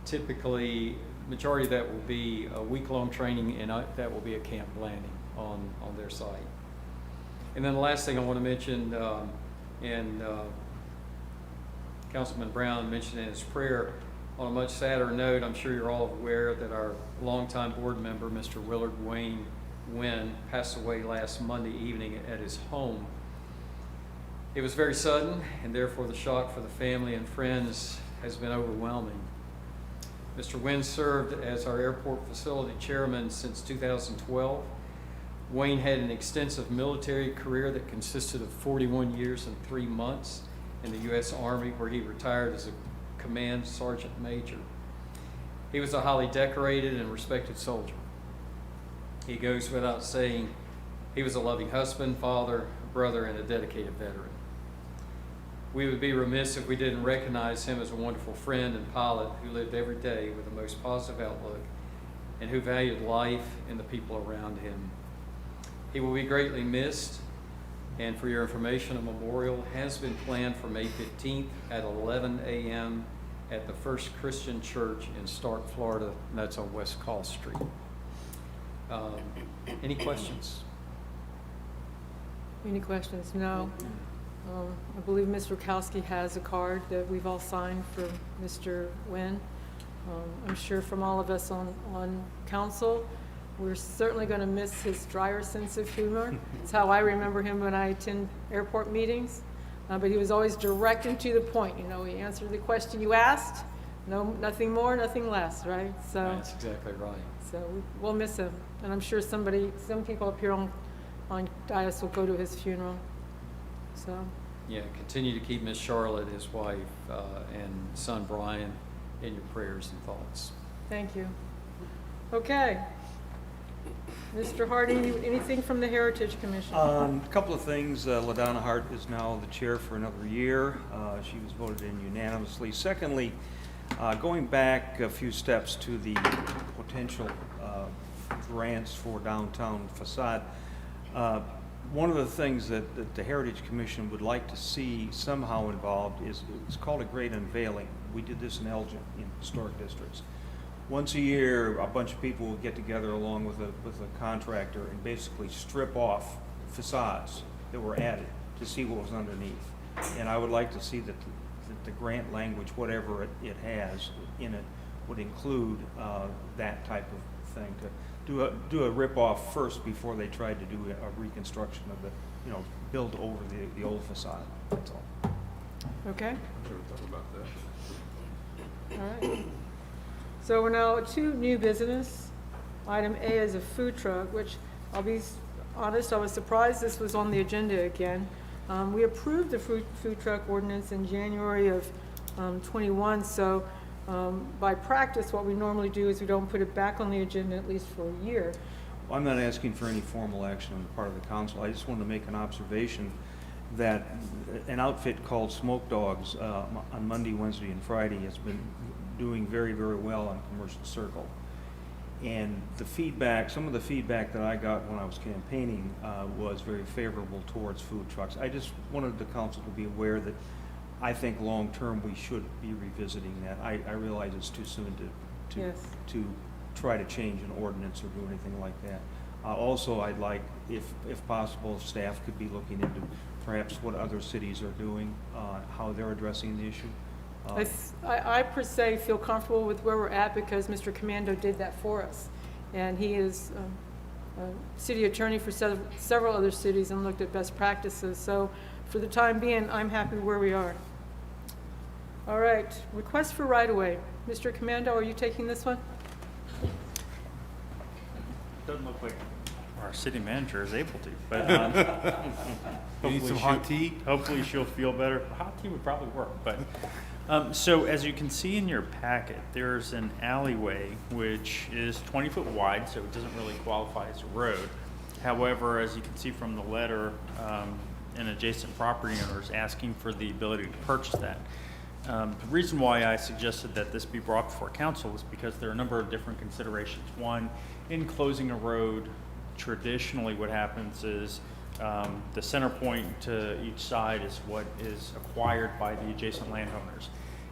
typically, majority of that will be a week-long training, and that will be a camp landing on their site. And then the last thing I want to mention, and Councilman Brown mentioned in his prayer, on a much sadder note, I'm sure you're all aware that our longtime board member, Mr. Willard Wayne Wynn, passed away last Monday evening at his home. It was very sudden, and therefore the shock for the family and friends has been overwhelming. Mr. Wynn served as our airport facility chairman since 2012. Wayne had an extensive military career that consisted of 41 years and 3 months in the U.S. Army, where he retired as a command sergeant major. He was a highly decorated and respected soldier. He goes without saying he was a loving husband, father, brother, and a dedicated veteran. We would be remiss if we didn't recognize him as a wonderful friend and pilot who lived every day with the most positive outlook and who valued life and the people around him. He will be greatly missed, and for your information, a memorial has been planned for May 15th at 11 a.m. at the First Christian Church in Stark, Florida, and that's on West Call Street. Any questions? Any questions? No. I believe Mr. Rukowski has a card that we've all signed for Mr. Wynn. I'm sure from all of us on council, we're certainly going to miss his drier sense of humor. It's how I remember him when I attend airport meetings. But he was always direct and to the point. You know, he answered the question you asked. No, nothing more, nothing less, right? So That's exactly right. So we'll miss him. And I'm sure some people up here on dais will go to his funeral. So. Yeah, continue to keep Miss Charlotte, his wife, and son Brian in your prayers and thoughts. Thank you. Okay. Mr. Harding, anything from the Heritage Commission? A couple of things. LaDonna Hart is now the chair for another year. She was voted in unanimously. Secondly, going back a few steps to the potential grants for downtown facade, one of the things that the Heritage Commission would like to see somehow involved is, it's called a great unveiling. We did this in Elgin, in historic districts. Once a year, a bunch of people will get together along with a contractor and basically strip off facades that were added to see what was underneath. And I would like to see that the grant language, whatever it has in it, would include that type of thing, to do a rip-off first before they tried to do a reconstruction of the, build over the old facade. That's all. Okay. Never thought about that. All right. So we're now to new business. Item A is a food truck, which I'll be honest, I was surprised this was on the agenda again. We approved the food truck ordinance in January of 21, so by practice, what we normally do is we don't put it back on the agenda at least for a year. Well, I'm not asking for any formal action on the part of the council. I just want to make an observation that an outfit called Smoke Dogs on Monday, Wednesday, and Friday has been doing very, very well on Commercial Circle. And the feedback, some of the feedback that I got when I was campaigning was very favorable towards food trucks. I just wanted the council to be aware that I think long-term we should be revisiting that. I realize it's too soon to try to change an ordinance or do anything like that. Also, I'd like, if possible, staff could be looking into perhaps what other cities are doing, how they're addressing the issue. I per se feel comfortable with where we're at because Mr. Commando did that for us. And he is a city attorney for several other cities and looked at best practices. So for the time being, I'm happy where we are. All right, request for right-of-way. Mr. Commando, are you taking this one? Doesn't look like our city manager is able to, but You need some hot tea? Hopefully she'll feel better. Hot tea would probably work, but so as you can see in your packet, there's an alleyway which is 20 foot wide, so it doesn't really qualify as a road. However, as you can see from the letter, an adjacent property owner is asking for the ability to purchase that. The reason why I suggested that this be brought before council is because there are a number of different considerations. One, in closing a road, traditionally what happens is the center point to each side is what is acquired by the adjacent landowners.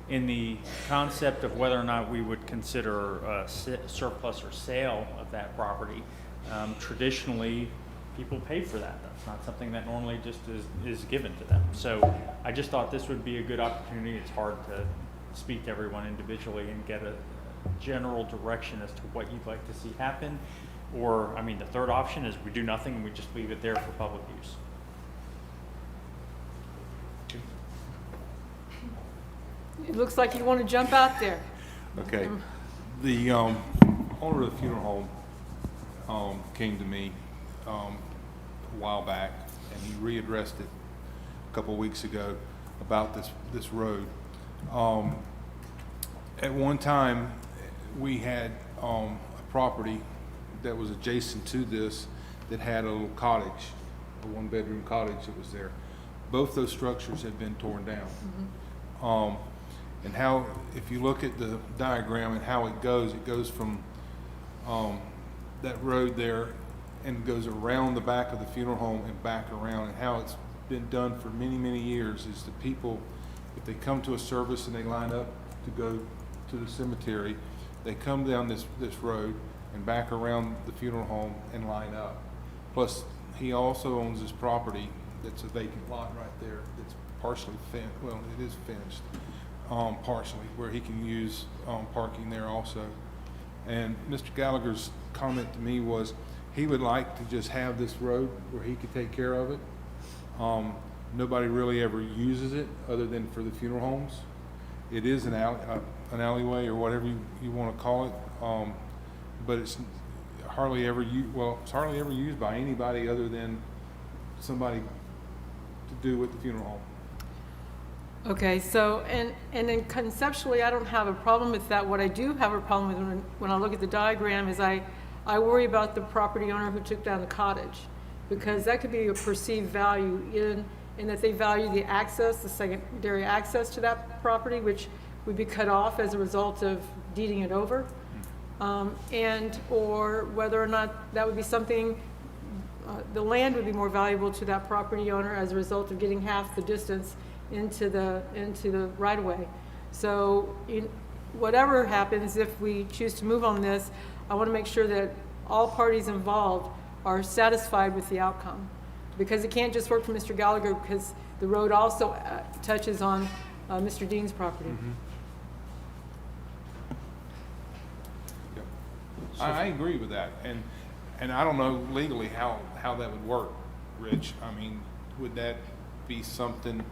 In the concept of whether or not we would consider a surplus or sale of that property, traditionally people pay for that. That's not something that normally just is given to them. So I just thought this would be a good opportunity. It's hard to speak to everyone individually and get a general direction as to what you'd like to see happen. Or, I mean, the third option is we do nothing and we just leave it there for public use. It looks like you want to jump out there. Okay. The owner of the funeral home came to me a while back, and he readdressed it a couple of weeks ago about this road. At one time, we had a property that was adjacent to this that had a little cottage, a one-bedroom cottage that was there. Both those structures had been torn down. And how, if you look at the diagram and how it goes from that road there and goes around the back of the funeral home and back around, and how it's been done for many, many years is the people, if they come to a service and they line up to go to the cemetery, they come down this road and back around the funeral home and line up. Plus, he also owns this property that's a vacant lot right there that's partially fenced, well, it is fenced, partially, where he can use parking there also. And Mr. Gallagher's comment to me was he would like to just have this road where he could take care of it. Nobody really ever uses it other than for the funeral homes. It is an alleyway or whatever you want to call it, but it's hardly ever used by anybody other than somebody to do with the funeral home. Okay, so, and then conceptually, I don't have a problem with that. What I do have a problem with when I look at the diagram is I worry about the property owner who took down the cottage, because that could be a perceived value in that they value the access, the secondary access to that property, which would be cut off as a result of deeding it over, and or whether or not that would be something, the land would be more valuable to that property owner as a result of getting half the distance into the right of way. So whatever happens, if we choose to move on this, I want to make sure that all parties involved are satisfied with the outcome, because it can't just work for Mr. Gallagher, because the road also touches on Mr. Dean's property. Mm-hmm. Yep. I agree with that, and I don't know legally how that would work, Rich. I mean, would that be something?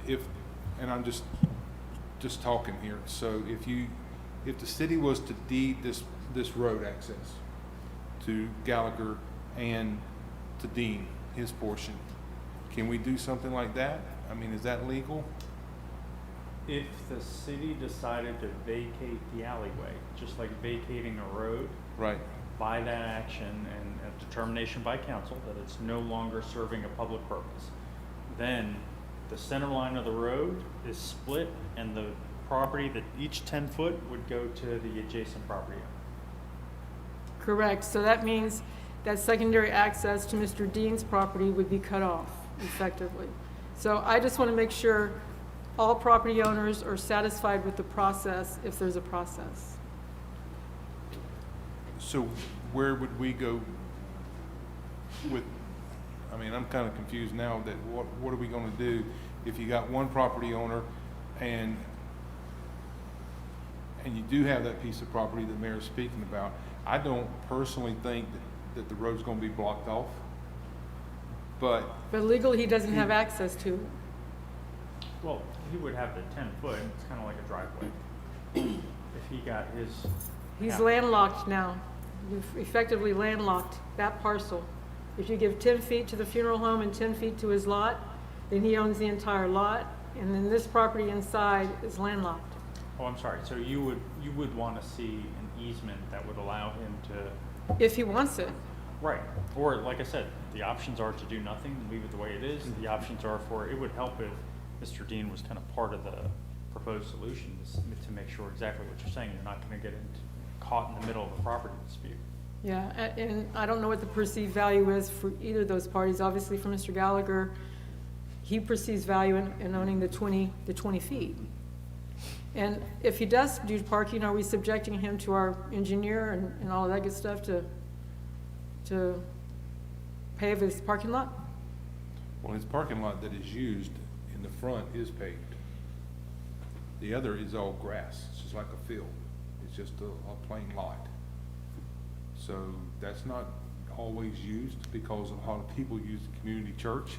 And I'm just talking here. So if the city was to deed this road access to Gallagher and to Dean, his portion, can we do something like that? I mean, is that legal? If the city decided to vacate the alleyway, just like vacating a road, right, by that action and a determination by council that it's no longer serving a public purpose, then the center line of the road is split, and the property that each 10 foot would go to the adjacent property. Correct. So that means that secondary access to Mr. Dean's property would be cut off effectively. So I just want to make sure all property owners are satisfied with the process, if there's a process. So where would we go with, I mean, I'm kind of confused now that what are we going to do if you got one property owner and you do have that piece of property the mayor's speaking about. I don't personally think that the road's going to be blocked off, but legally he doesn't have access to it. Well, he would have the 10 foot, it's kind of like a driveway. If he got his. He's landlocked now. You've effectively landlocked that parcel. If you give 10 feet to the funeral home and 10 feet to his lot, then he owns the entire lot, and then this property inside is landlocked. Oh, I'm sorry, so you would want to see an easement that would allow him to. If he wants it. Right, or like I said, the options are to do nothing, leave it the way it is. The options are for, it would help if Mr. Dean was kind of part of the proposed solution to make sure exactly what you're saying. You're not going to get caught in the middle of a property dispute. Yeah, and I don't know what the perceived value is for either of those parties. Obviously for Mr. Gallagher, he perceives value in owning the 20 feet. And if he does do parking, are we subjecting him to our engineer and all of that good stuff to pave his parking lot? well, his parking lot that is used in the front is paved. The other is all grass. It's just like a field. It's just a plain lot. So that's not always used because a lot of people use the community church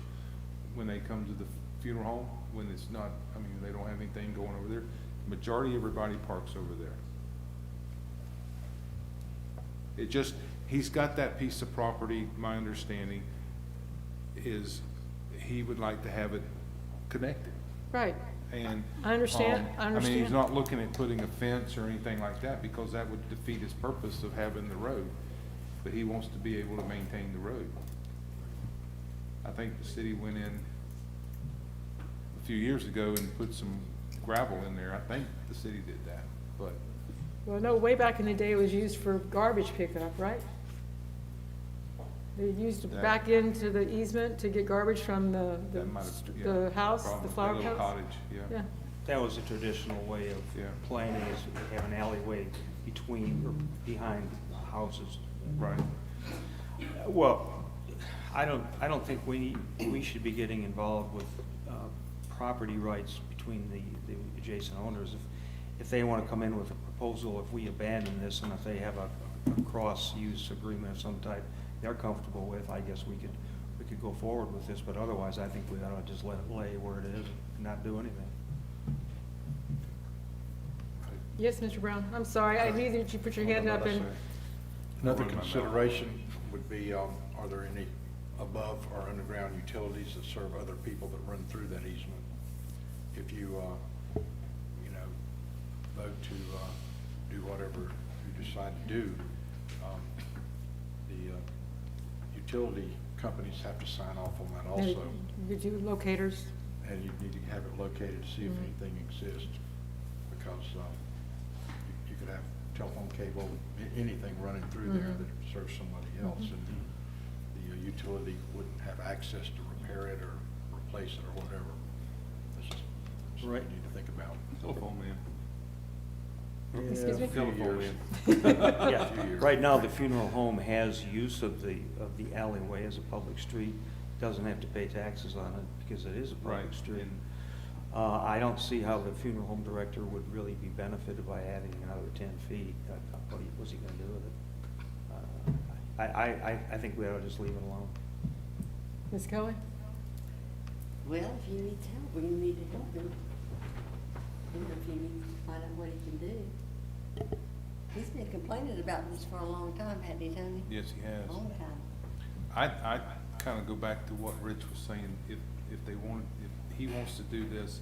when they come to the funeral home, when it's not, I mean, they don't have anything going over there. The majority of everybody parks over there. It just, he's got that piece of property, my understanding is he would like to have it connected. Right. And. I understand, I I mean, understand. he's not looking at putting a fence or anything like that, because that would defeat his purpose of having the road. But he wants to be able to maintain the road. I think the city went in a few years ago and put some gravel in there. I think the city did that, but Well, no, way back in the day, it was used for garbage pickup, right? They used it back into the easement to get garbage from the house, the flower little house. cottage, yeah. Yeah. That was a traditional way of planning, is to have an alleyway between or behind houses. Right. Well, I don't think we should be getting involved with property rights between the adjacent owners. If they want to come in with a proposal, if we abandon this and if they have a cross-use agreement of some type they're comfortable with, I guess we could go forward with this, but otherwise I think we ought to just let it lay where it is and not do anything. Yes, Mr. Brown, I'm sorry, I knew that you put your hand up and, Another consideration would be, are there any above or underground utilities that serve other people that run through that easement? If you, vote to do whatever you decide to do, the utility companies have to sign off on that also. you do locators. And you need to have it located to see if anything exists, because you could have telephone cable, anything running through there that serves somebody else, and the utility wouldn't have access to repair it or replace it or whatever. This is something you need to think about. Telephone man. Excuse me? Telephone man. Yeah, right now the funeral home has use of the alleyway as a public street, doesn't have to pay taxes on it because it is a public street. I don't see how the funeral home director would really be benefited by adding another 10 feet. What's he gonna do with it? I think we ought to just leave it alone. Ms. Kelly? Well, if you need help, we need to help him. If you need to find out what he can do. He's been complaining about this for a long time, hasn't he, Tony? Yes, he has. Long time. I kind of go back to what Rich was saying. If he wants to do this,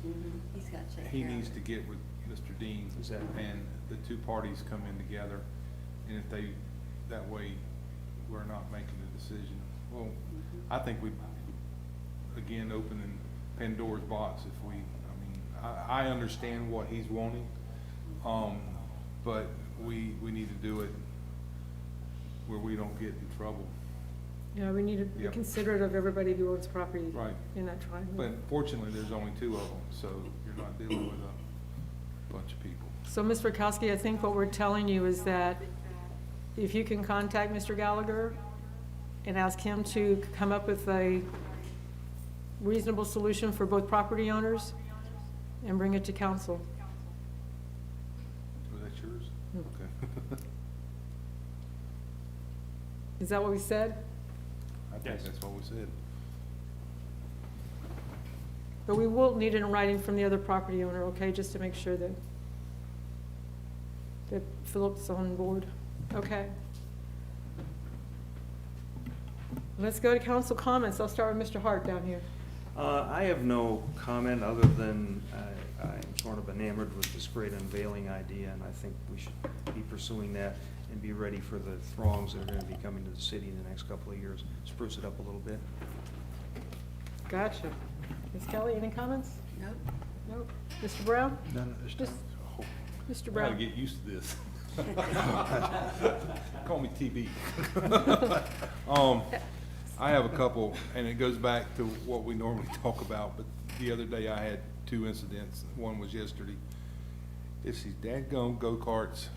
He's got to take he care of needs it. to get with Mr. Dean, and the two parties come in together, and if they, that way, we're not making a decision. Well, I think we, again, opening Pandora's box if we, I understand what he's wanting, but we need to do it where we don't get in trouble. Yeah, we need to be considerate of everybody who owns property in that triangle. But fortunately, there's only two of them, so you're not dealing with a bunch of people. So, Ms. Rakowski, I think what we're telling you is that if you can contact Mr. Gallagher and ask him to come up with a reasonable solution for both property owners and bring it to council. Was that yours? Okay. Is that what we said? I think that's what we said. But we will need it in writing from the other property owner, okay, just to make sure that Philip's on board. Okay. Let's go to council comments. I'll start with Mr. Hart down here. I have no comment other than I'm sort of enamored with this great unveiling idea, and I think we should be pursuing that and be ready for the throngs that are going to be coming to the city in the next couple of years. Spruce it up a little bit. Gotcha. Ms. Kelly, any comments? Nope. Nope. Mr. Brown? None at this time. Mr. I Brown? gotta get used to this. Call me TB. I have a couple, and it goes back to what we normally talk about, but the other day I had two incidents. One was yesterday. It's these dadgum go-karts,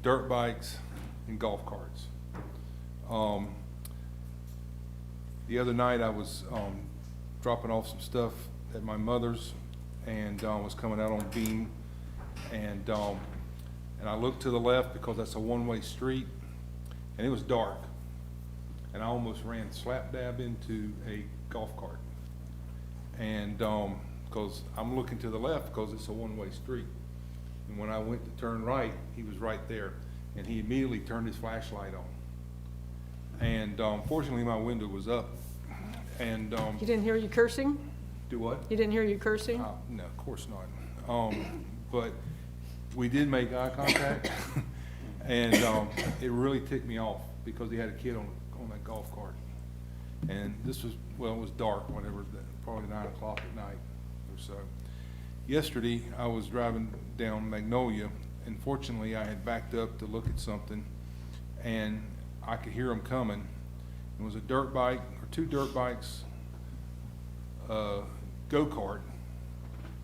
dirt bikes, and golf carts. The other night I was dropping off some stuff at my mother's, and was coming out on Beam, and I looked to the left because that's a one-way street, and it was dark, and I almost ran slap dab into a golf cart, and because I'm looking to the left because it's a one-way street, and when I went to turn right, he was right there, and he immediately turned his flashlight on. And fortunately, my window was up, and He didn't hear you cursing? do what? He didn't hear you cursing? No, of course not. But we did make eye contact, and it really ticked me off because he had a kid on that golf cart. And this was, well, it was dark, whatever, probably 9 o'clock at night or so. Yesterday, I was driving down Magnolia, and fortunately, I had backed up to look at something, and I could hear them coming. It was a dirt bike, or 2 dirt bikes, go-kart,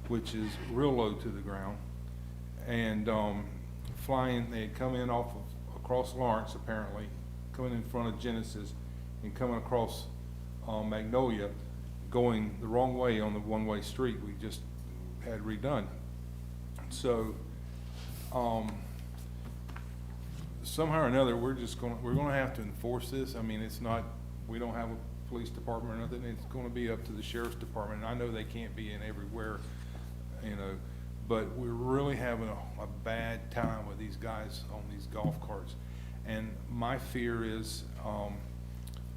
which is real low to the ground, and flying, they had come in across Lawrence, apparently, coming in front of Genesis, and coming across Magnolia, going the wrong way on the one-way street we just had redone. So somehow or another, we're gonna have to enforce this. I mean, it's not, we don't have a police department or nothing. It's gonna be up to the sheriff's department. And I know they can't be in everywhere, you know, but we're really having a bad time with these guys on these golf carts. And my fear is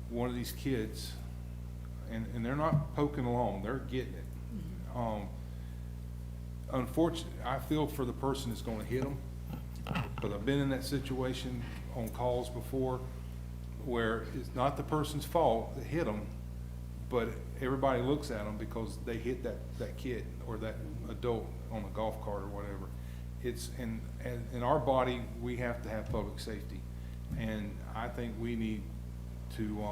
one of these kids, and they're not poking along, they're getting it. Unfortunately, I feel for the person that's gonna hit them, because I've been in that situation on calls before where it's not the person's fault that hit them, but everybody looks at them because they hit that kid or that adult on a golf cart or whatever. It's in our body, we have to have public safety, and I think we need to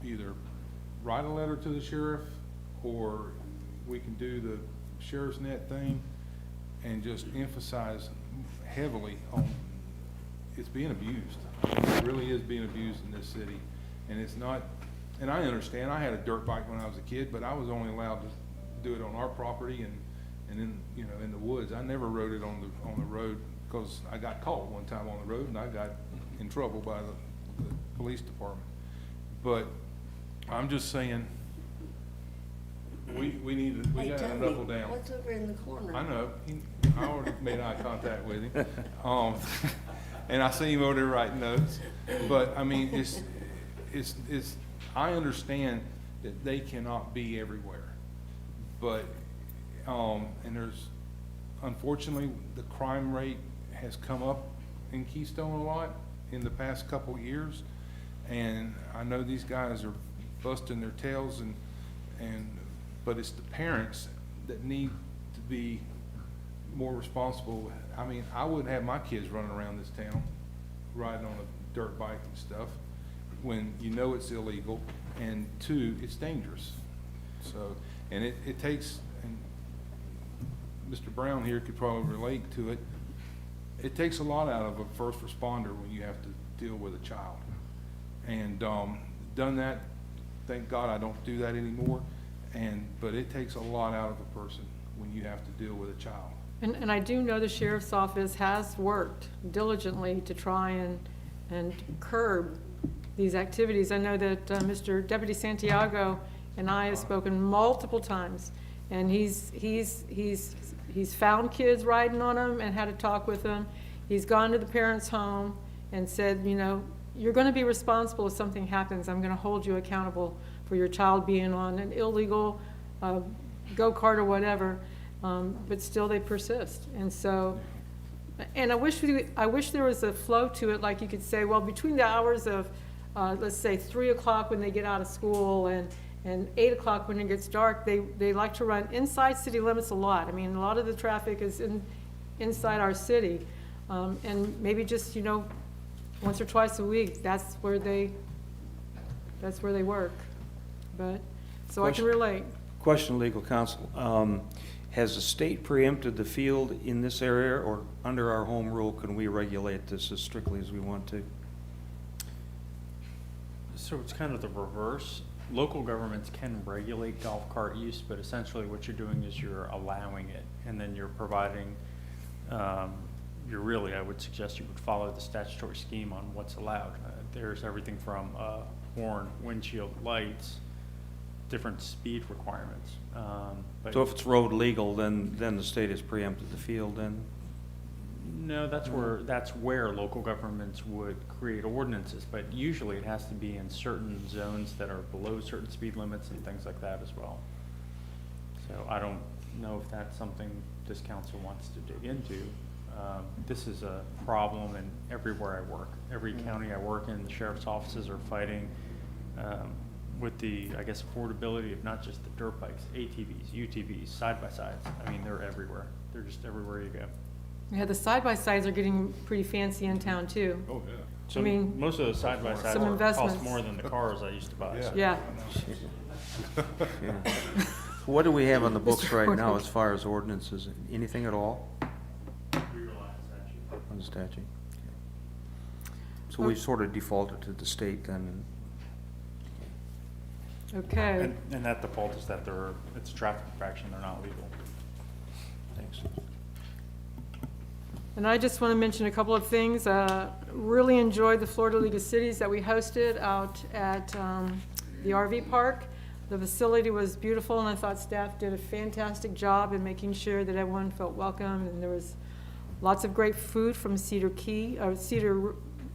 either write a letter to the sheriff, or we can do the sheriff's net thing and just emphasize heavily on it's being abused. It really is being abused in this city, and it's not. And I understand. I had a dirt bike when I was a kid, but I was only allowed to do it on our property and in, you know, in the woods. I never rode it on the road because I got caught one time on the road and I got in trouble by the police department. But I'm just saying, we gotta knuckle down. What's over in the corner? I know. I already made eye contact with him. And I see him over there writing notes. But I mean, it's I understand that they cannot be everywhere. But and there's, unfortunately, the crime rate has come up in Keystone a lot in the past couple years. And I know these guys are busting their tails, but it's the parents that need to be more responsible. I mean, I wouldn't have my kids running around this town riding on a dirt bike and stuff when you know it's illegal, and 2, it's dangerous. So, and it takes, and Mr. Brown here could probably relate to it, it takes a lot out of a first responder when you have to deal with a child. And done that, thank God I don't do that anymore, but it takes a lot out of a person when you have to deal with a child. And I do know the sheriff's office has worked diligently to try and curb these activities. I know that Mr. Deputy Santiago and I have spoken multiple times, and he's found kids riding on them and had a talk with them. He's gone to the parents' home and said, you know, you're going to be responsible if something happens. I'm going to hold you accountable for your child being on an illegal go-kart or whatever. But still they persist. And so, and I wish there was a flow to it, like you could say, well, between the hours of, let's say 3 o'clock when they get out of school and 8 o'clock when it gets dark, they like to run inside city limits a lot. I mean, a lot of the traffic is inside our city. And maybe just, you know, once or twice a week, that's where they work. But, so I can relate. Question, legal counsel. Has the state preempted the field in this area, or under our home rule, can we regulate this as strictly as we want to? So it's kind of the reverse. Local governments can regulate golf cart use, but essentially what you're doing is you're allowing it, and then you're providing, I would suggest you would follow the statutory scheme on what's allowed. There's everything from horn, windshield lights, different speed requirements. So if it's road legal, then the state has preempted the field, then? No, that's where local governments would create ordinances, but usually it has to be in certain zones that are below certain speed limits and things like that as well. So I don't know if that's something this council wants to dig into. This is a problem in everywhere I work. Every county I work in, the sheriff's offices are fighting with the, I guess, affordability of not just the dirt bikes, ATVs, UTVs, side-by-sides. I mean, they're everywhere. They're just everywhere you go. Yeah, the side-by-sides are getting pretty fancy in town, too. Oh, yeah. So I mean, most of those side-by-sides some cost investments. more than the cars I used to buy. so- Yeah. Yeah. What do we have on the books Mr. right now Gordon. as far as ordinances? Anything at all? On the statute? So we've sort of defaulted to the state then. Okay. And that default is that it's a traffic infraction, they're not legal. Thanks. And I just want to mention a couple of things. Really enjoyed the Florida League of Cities that we hosted out at the RV park. The facility was beautiful, and I thought staff did a fantastic job in making sure that everyone felt welcome, and there was lots of great food from Cedar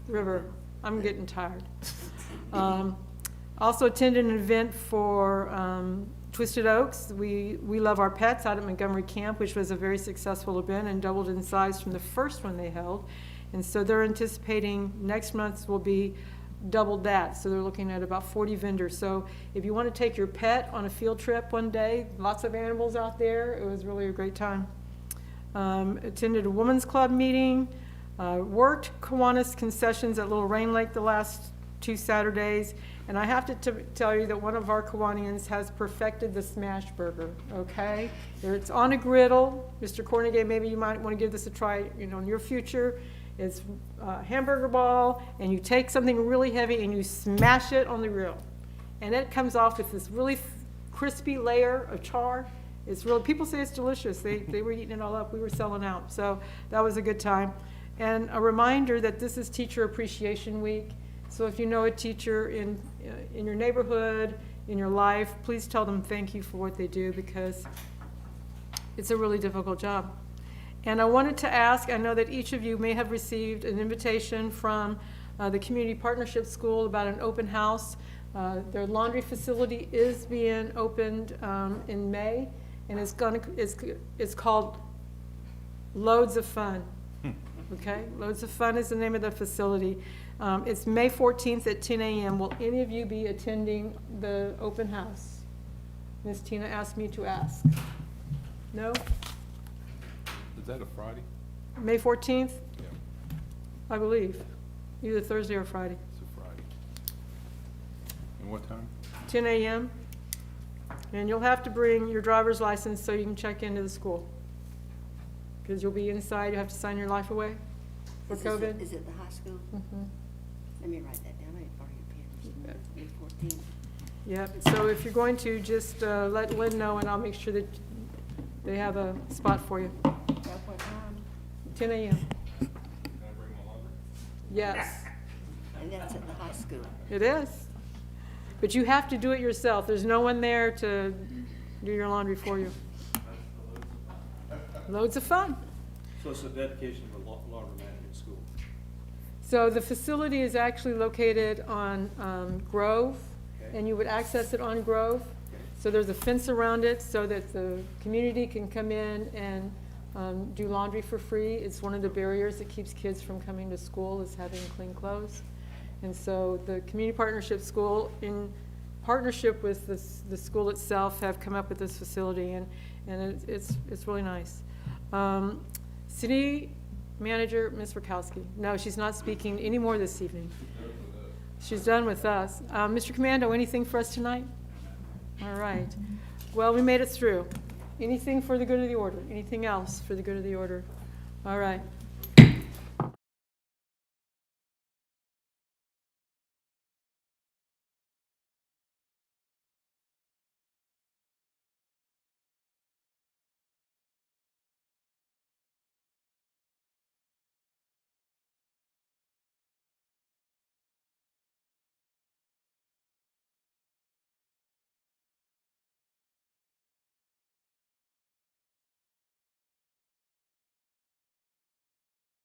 River. I'm getting tired. Also attended an event for Twisted Oaks. We Love Our Pets out at Montgomery Camp, which was a very successful event and doubled in size from the first one they held. And so they're anticipating next month will be doubled that. So they're looking at about 40 vendors. So if you want to take your pet on a field trip one day, lots of animals out there. It was really a great time. Attended a women's club meeting. Worked Kiwanis concessions at Little Rain Lake the last 2 Saturdays. And I have to tell you that one of our Kiwanians has perfected the smash burger, okay? It's on a griddle. Mr. Cornegay, maybe you might want to give this a try, in your future. It's a hamburger ball, and you take something really heavy and you smash it on the grill. And it comes off with this really crispy layer of char. It's really, people say it's delicious. They were eating it all up. We were selling out. So that was a good time. And a reminder that this is Teacher Appreciation Week. So if you know a teacher in your neighborhood, in your life, please tell them thank you for what they do, because it's a really difficult job. And I wanted to ask, I know that each of you may have received an invitation from the Community Partnership School about an open house. Their laundry facility is being opened in May, and it's called Loads of Fun. Okay, Loads of Fun is the name of the facility. It's May 14th at 10 a.m. Will any of you be attending the open house? Ms. Tina asked me to ask. No? Is that a Friday? May 14th? Yeah, I believe. Either Thursday or Friday. it's a Friday. And what time? 10 a.m. And you'll have to bring your driver's license so you can check into the school. Because you'll be inside, you have to sign your life away for COVID. Is it the high school? Mm-hmm. Let me write that down. I need to borrow your pen. May 14th. Yep, so if you're going to, just let Lynn know, and I'll make sure that they have a spot for you. At what time? 10 a.m. Can I bring my laundry? Yes, And that's at the high school. it is. But you have to do it yourself. There's no one there to do your laundry for you. Loads of fun. So it's a dedication of a laundry management school. So the facility is actually located on Grove, and you would access it on Grove. So there's a fence around it so that the community can come in and do laundry for free. It's one of the barriers that keeps kids from coming to school, is having clean clothes. And so the Community Partnership School, in partnership with the school itself, have come up with this facility, and it's really nice. City Manager, Ms. Rakowski. No, she's not speaking anymore this evening. She's done with us. Mr. Commando, anything for us tonight? All right. Well, we made it through. Anything for the good of the order? Anything else for the good of the order? All right.